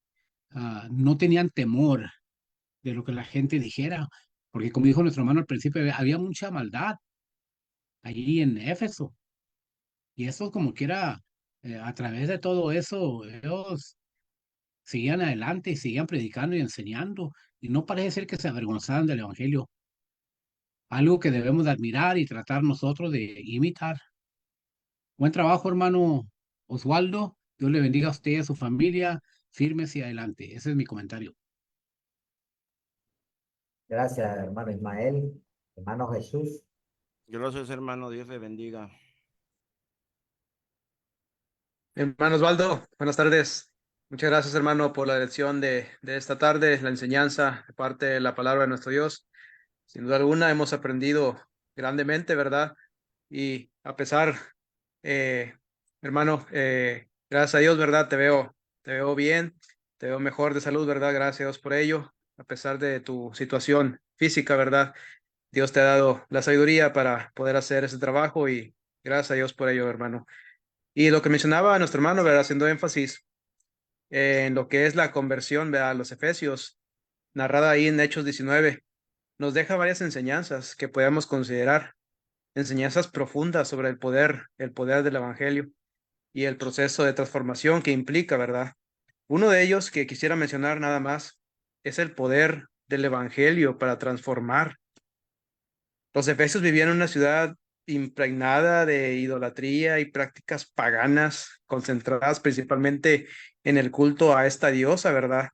no tenían temor de lo que la gente dijera, porque como dijo nuestro hermano al principio, había mucha maldad allí en Éfeso, y eso como quiera, a través de todo eso, ellos seguían adelante y seguían predicando y enseñando, y no parece ser que se avergonzaban del Evangelio, algo que debemos de admirar y tratar nosotros de imitar. Buen trabajo, hermano Osvaldo. Dios le bendiga a usted y a su familia. Firmes y adelante. Ese es mi comentario. Gracias, hermano Ismael, hermano Jesús. Gracias, hermano. Dios le bendiga. Hermano Osvaldo, buenas tardes. Muchas gracias, hermano, por la lección de esta tarde, la enseñanza de parte de la palabra de nuestro Dios. Sin duda alguna hemos aprendido grandemente, ¿verdad? Y a pesar, eh, hermano, gracias a Dios, ¿verdad? Te veo bien, te veo mejor de salud, ¿verdad? Gracias a Dios por ello. A pesar de tu situación física, ¿verdad? Dios te ha dado la sabiduría para poder hacer ese trabajo y gracias a Dios por ello, hermano. Y lo que mencionaba nuestro hermano, ¿verdad? Haciendo énfasis en lo que es la conversión, ¿verdad? A los Efesios, narrada ahí en Hechos 19, nos deja varias enseñanzas que podemos considerar, enseñanzas profundas sobre el poder del Evangelio y el proceso de transformación que implica, ¿verdad? Uno de ellos que quisiera mencionar nada más es el poder del Evangelio para transformar. Los efesios vivían en una ciudad impregnada de idolatría y prácticas paganas, concentradas principalmente en el culto a esta diosa, ¿verdad?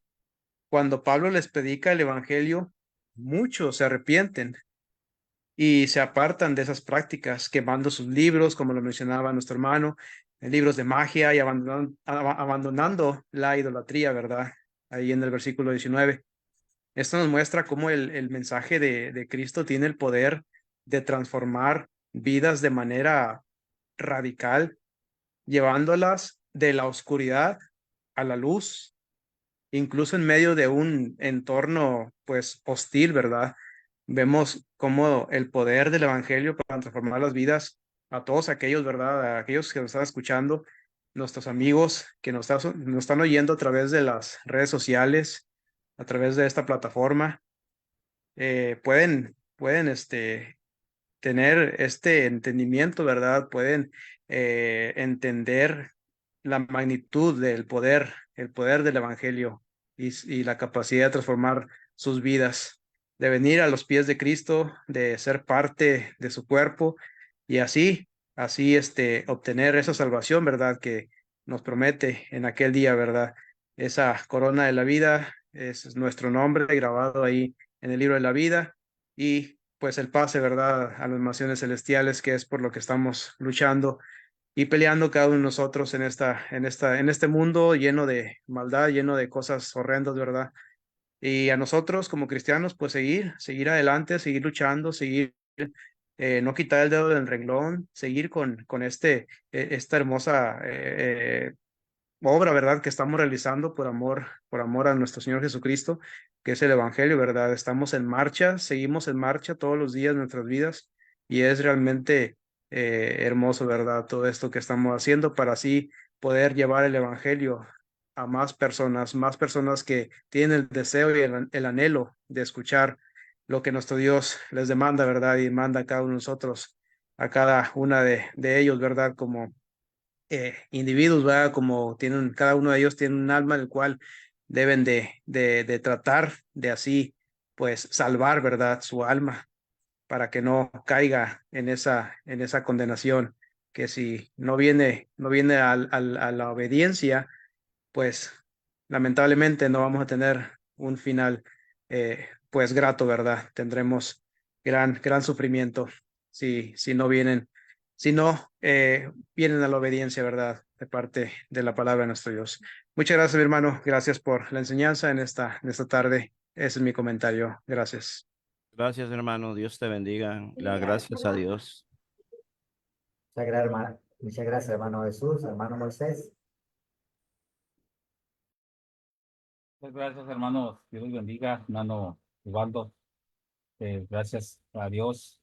Cuando Pablo les predica el Evangelio, muchos se arrepienten y se apartan de esas prácticas, quemando sus libros, como lo mencionaba nuestro hermano, libros de magia y abandonando la idolatría, ¿verdad? Ahí en el versículo 19. Esto nos muestra cómo el mensaje de Cristo tiene el poder de transformar vidas de manera radical, llevándolas de la oscuridad a la luz, incluso en medio de un entorno pues hostil, ¿verdad? Vemos cómo el poder del evangelio para transformar las vidas a todos aquellos, ¿verdad? A aquellos que nos están escuchando, nuestros amigos que nos están oyendo a través de las redes sociales, a través de esta plataforma, pueden tener este entendimiento, ¿verdad? Pueden entender la magnitud del poder, el poder del evangelio y la capacidad de transformar sus vidas, de venir a los pies de Cristo, de ser parte de su cuerpo y así obtener esa salvación, ¿verdad? Que nos promete en aquel día, ¿verdad? Esa corona de la vida es nuestro nombre grabado ahí en el libro de la vida y pues el pase, ¿verdad? A las naciones celestiales, que es por lo que estamos luchando y peleando cada uno de nosotros en este mundo lleno de maldad, lleno de cosas horrendas, ¿verdad? Y a nosotros como cristianos, pues seguir adelante, seguir luchando, seguir, no quitar el dedo del renglón, seguir con esta hermosa obra, ¿verdad? Que estamos realizando por amor a nuestro Señor Jesucristo, que es el Evangelio, ¿verdad? Estamos en marcha, seguimos en marcha todos los días de nuestras vidas y es realmente hermoso, ¿verdad? Todo esto que estamos haciendo para así poder llevar el Evangelio a más personas que tienen el deseo y el anhelo de escuchar lo que nuestro Dios les demanda, ¿verdad? Y manda a cada uno de nosotros, a cada una de ellos, ¿verdad? Como individuos, ¿verdad? Como tienen, cada uno de ellos tiene un alma el cual deben de tratar de así, pues, salvar, ¿verdad? Su alma para que no caiga en esa condenación, que si no viene a la obediencia, pues lamentablemente no vamos a tener un final pues grato, ¿verdad? Tendremos gran sufrimiento si no vienen, si no vienen a la obediencia, ¿verdad? De parte de la palabra de nuestro Dios. Muchas gracias, mi hermano. Gracias por la enseñanza en esta tarde. Ese es mi comentario. Gracias. Gracias, hermano. Dios te bendiga. Las gracias a Dios. Muchas gracias, hermano Jesús, hermano Moisés. Muchas gracias, hermanos. Dios los bendiga, hermano Ubaldo. Gracias a Dios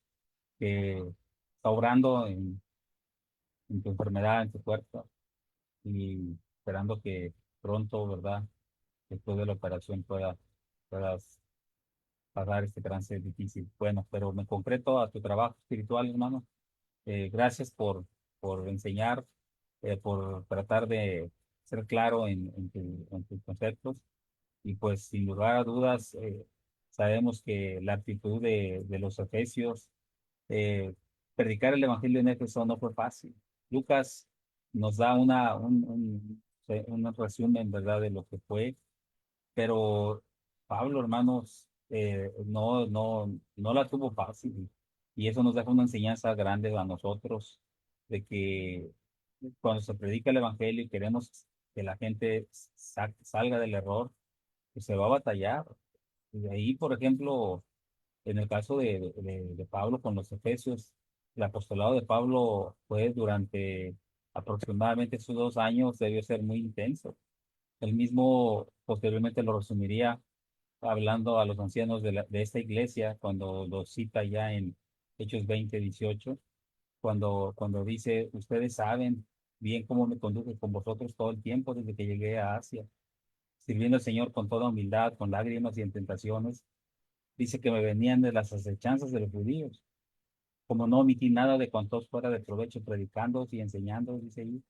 que está obrando en tu enfermedad, en tu cuerpo, y esperando que pronto, ¿verdad? Después de la operación puedas pasar este trance difícil. Bueno, pero me concreto a tu trabajo espiritual, hermano. Gracias por enseñar, por tratar de ser claro en tus conceptos. Y pues sin lugar a dudas, sabemos que la actitud de los efesios, eh, predicar el evangelio en Éfeso no fue fácil. Lucas nos da un resumen, ¿verdad?, de lo que fue, pero Pablo, hermanos, no la tuvo fácil. Y eso nos deja una enseñanza grande a nosotros, de que cuando se predica el evangelio y queremos que la gente salga del error, pues se va a batallar. Y de ahí, por ejemplo, en el caso de Pablo con los Efesios, el apostolado de Pablo fue durante aproximadamente esos 2 años, debió ser muy intenso. Él mismo posteriormente lo resumiría hablando a los ancianos de esta iglesia, cuando lo cita ya en Hechos 20:18, cuando dice: ustedes saben bien cómo me conduje con vosotros todo el tiempo desde que llegué a Asia, sirviendo al Señor con toda humildad, con lágrimas y en tentaciones. Dice que me venían de las acechanzas de los judíos, como no omití nada de cuantos fuera de provecho, predicando y enseñando, dice ahí,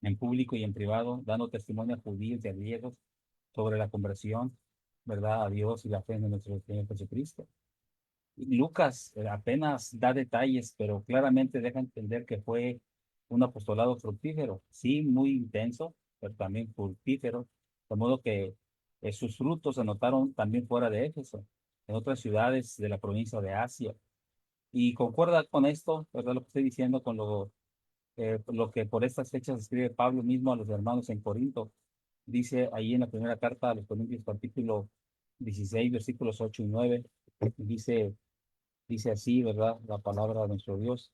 en público y en privado, dando testimonio a judíos y a griegos sobre la conversión, ¿verdad?, a Dios y la fe en nuestro Señor Jesucristo. Y Lucas apenas da detalles, pero claramente deja entender que fue un apostolado fructífero, sí, muy intenso, pero también fructífero, de modo que sus frutos se notaron también fuera de Éfeso, en otras ciudades de la provincia de Asia. Y concuerda con esto, ¿verdad?, lo que estoy diciendo, con lo que por estas fechas escribe Pablo mismo a los hermanos en Corinto. Dice ahí en la primera carta a los Corintios, capítulo 16, versículos 8 y 9, dice así, ¿verdad?, la palabra de nuestro Dios.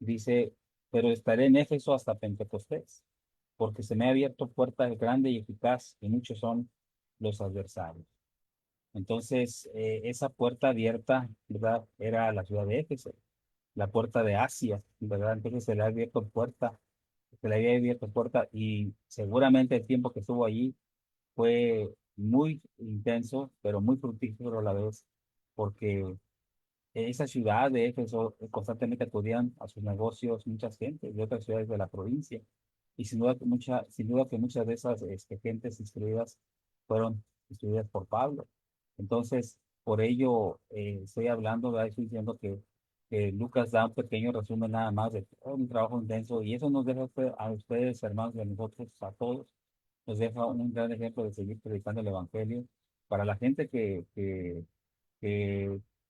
Dice: pero estaré en Éfeso hasta Pentecostés, porque se me ha abierto puerta grande y eficaz, y muchos son los adversarios. Entonces, esa puerta abierta, ¿verdad?, era la ciudad de Éfeso, la puerta de Asia, ¿verdad? Entonces se le había abierto puerta, y seguramente el tiempo que estuvo allí fue muy intenso, pero muy fructífero a la vez, porque esa ciudad de Éfeso constantemente acudían a sus negocios muchas gentes de otras ciudades de la provincia. Y sin duda que muchas de esas gentes instruidas fueron instruidas por Pablo. Entonces, por ello estoy hablando, ¿verdad? Estoy diciendo que Lucas da un pequeño resumen nada más de todo un trabajo intenso, y eso nos deja a ustedes, hermanos, y a nosotros, a todos, nos deja un gran ejemplo de seguir predicando el Evangelio para la gente que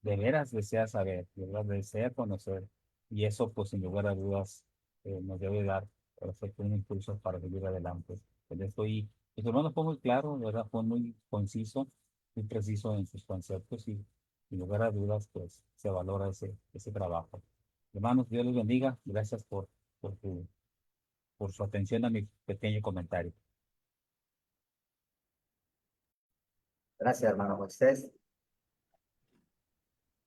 de veras desea saber, de verdad desea conocer. Y eso, pues, sin lugar a dudas, nos debe dar perfecto un impulso para seguir adelante. Mi hermano fue muy claro, de verdad, fue muy conciso, muy preciso en sus conceptos, y sin lugar a dudas, pues, se valora ese trabajo. Hermanos, Dios les bendiga. Gracias por su atención a mi pequeño comentario. Gracias, hermano Moisés.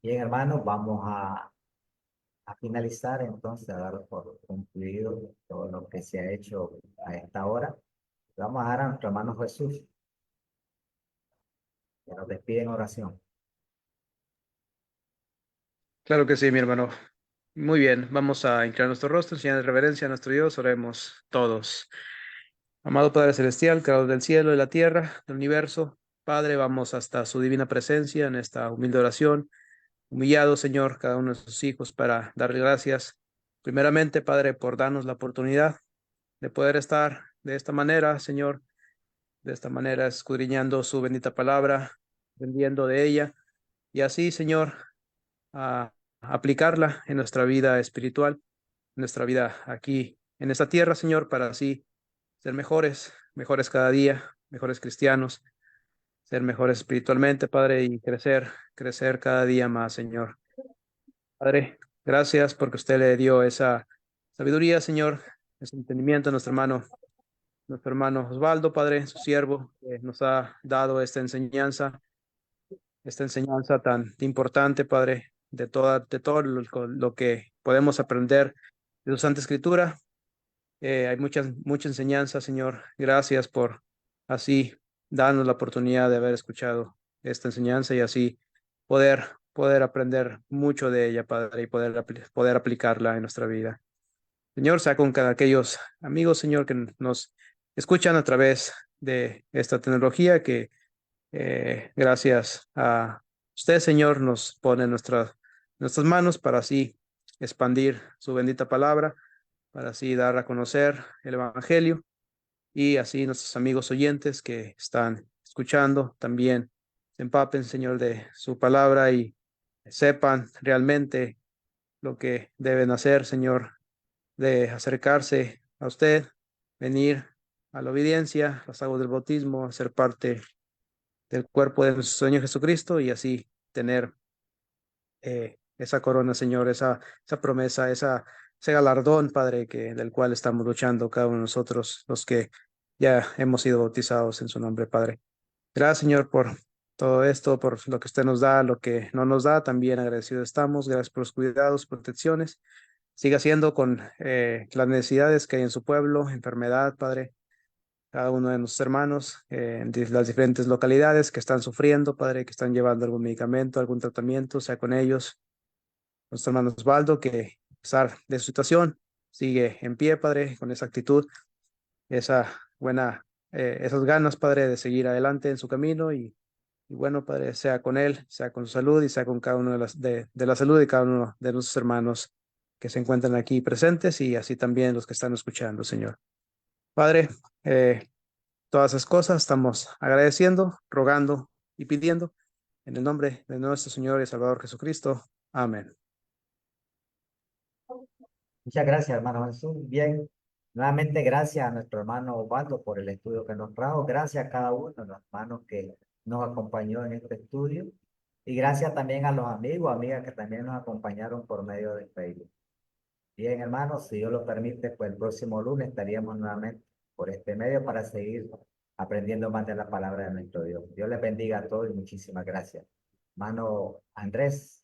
Bien, hermanos, vamos a finalizar entonces, a dar por concluido todo lo que se ha hecho a esta hora. Vamos a dar a nuestro hermano Jesús, que nos despide en oración. Claro que sí, mi hermano. Muy bien, vamos a inclinar nuestro rostro, en señal de reverencia a nuestro Dios. Oremos todos. Amado Padre Celestial, Creador del cielo y la tierra, del universo, Padre, vamos hasta su divina presencia en esta humilde oración, humillado, Señor, cada uno de sus hijos para darle gracias. Primeramente, Padre, por darnos la oportunidad de poder estar de esta manera, Señor, de esta manera escudriñando su bendita palabra, aprendiendo de ella, y así, Señor, a aplicarla en nuestra vida espiritual, en nuestra vida aquí en esta tierra, Señor, para así ser mejores, mejores cada día, mejores cristianos, ser mejores espiritualmente, Padre, y crecer, crecer cada día más, Señor. Padre, gracias porque usted le dio esa sabiduría, Señor, ese entendimiento a nuestro hermano Osvaldo, Padre, su siervo, que nos ha dado esta enseñanza tan importante, Padre, de todo lo que podemos aprender de su Santa Escritura. Hay mucha enseñanza, Señor. Gracias por así darnos la oportunidad de haber escuchado esta enseñanza y así poder aprender mucho de ella, Padre, y poder aplicarla en nuestra vida. Señor, sea con cada aquellos amigos, Señor, que nos escuchan a través de esta tecnología que gracias a usted, Señor, nos pone en nuestras manos para así expandir su bendita palabra, para así dar a conocer el Evangelio y así nuestros amigos oyentes que están escuchando también se empapen, Señor, de su palabra y sepan realmente lo que deben hacer, Señor, de acercarse a usted, venir a la obediencia, las aguas del bautismo, ser parte del cuerpo de nuestro Señor Jesucristo y así tener esa corona, Señor, esa promesa, ese galardón, Padre, del cual estamos luchando cada uno de nosotros, los que ya hemos sido bautizados en su nombre, Padre. Gracias, Señor, por todo esto, por lo que usted nos da, lo que no nos da, también agradecidos estamos. Gracias por los cuidados, protecciones. Siga haciendo con las necesidades que hay en su pueblo, enfermedad, Padre, cada uno de nuestros hermanos en las diferentes localidades que están sufriendo, Padre, que están llevando algún medicamento, algún tratamiento, sea con ellos. Nuestro hermano Osvaldo, que a pesar de su situación, sigue en pie, Padre, con esa actitud, esa esas ganas, Padre, de seguir adelante en su camino y bueno, Padre, sea con él, sea con su salud y sea con cada uno de la salud de cada uno de nuestros hermanos que se encuentran aquí presentes y así también los que están escuchando, Señor. Padre, todas esas cosas estamos agradeciendo, rogando y pidiendo en el nombre de nuestro Señor y Salvador Jesucristo. Amén. Muchas gracias, hermano Jesús. Bien, nuevamente gracias a nuestro hermano Osvaldo por el estudio que nos trajo. Gracias a cada uno de los hermanos que nos acompañó en este estudio. Y gracias también a los amigos, amigas que también nos acompañaron por medio de Facebook. Bien, hermanos, si Dios lo permite, pues el próximo lunes estaríamos nuevamente por este medio para seguir aprendiendo más de la palabra de nuestro Dios. Dios les bendiga a todos y muchísimas gracias. Hermano Andrés.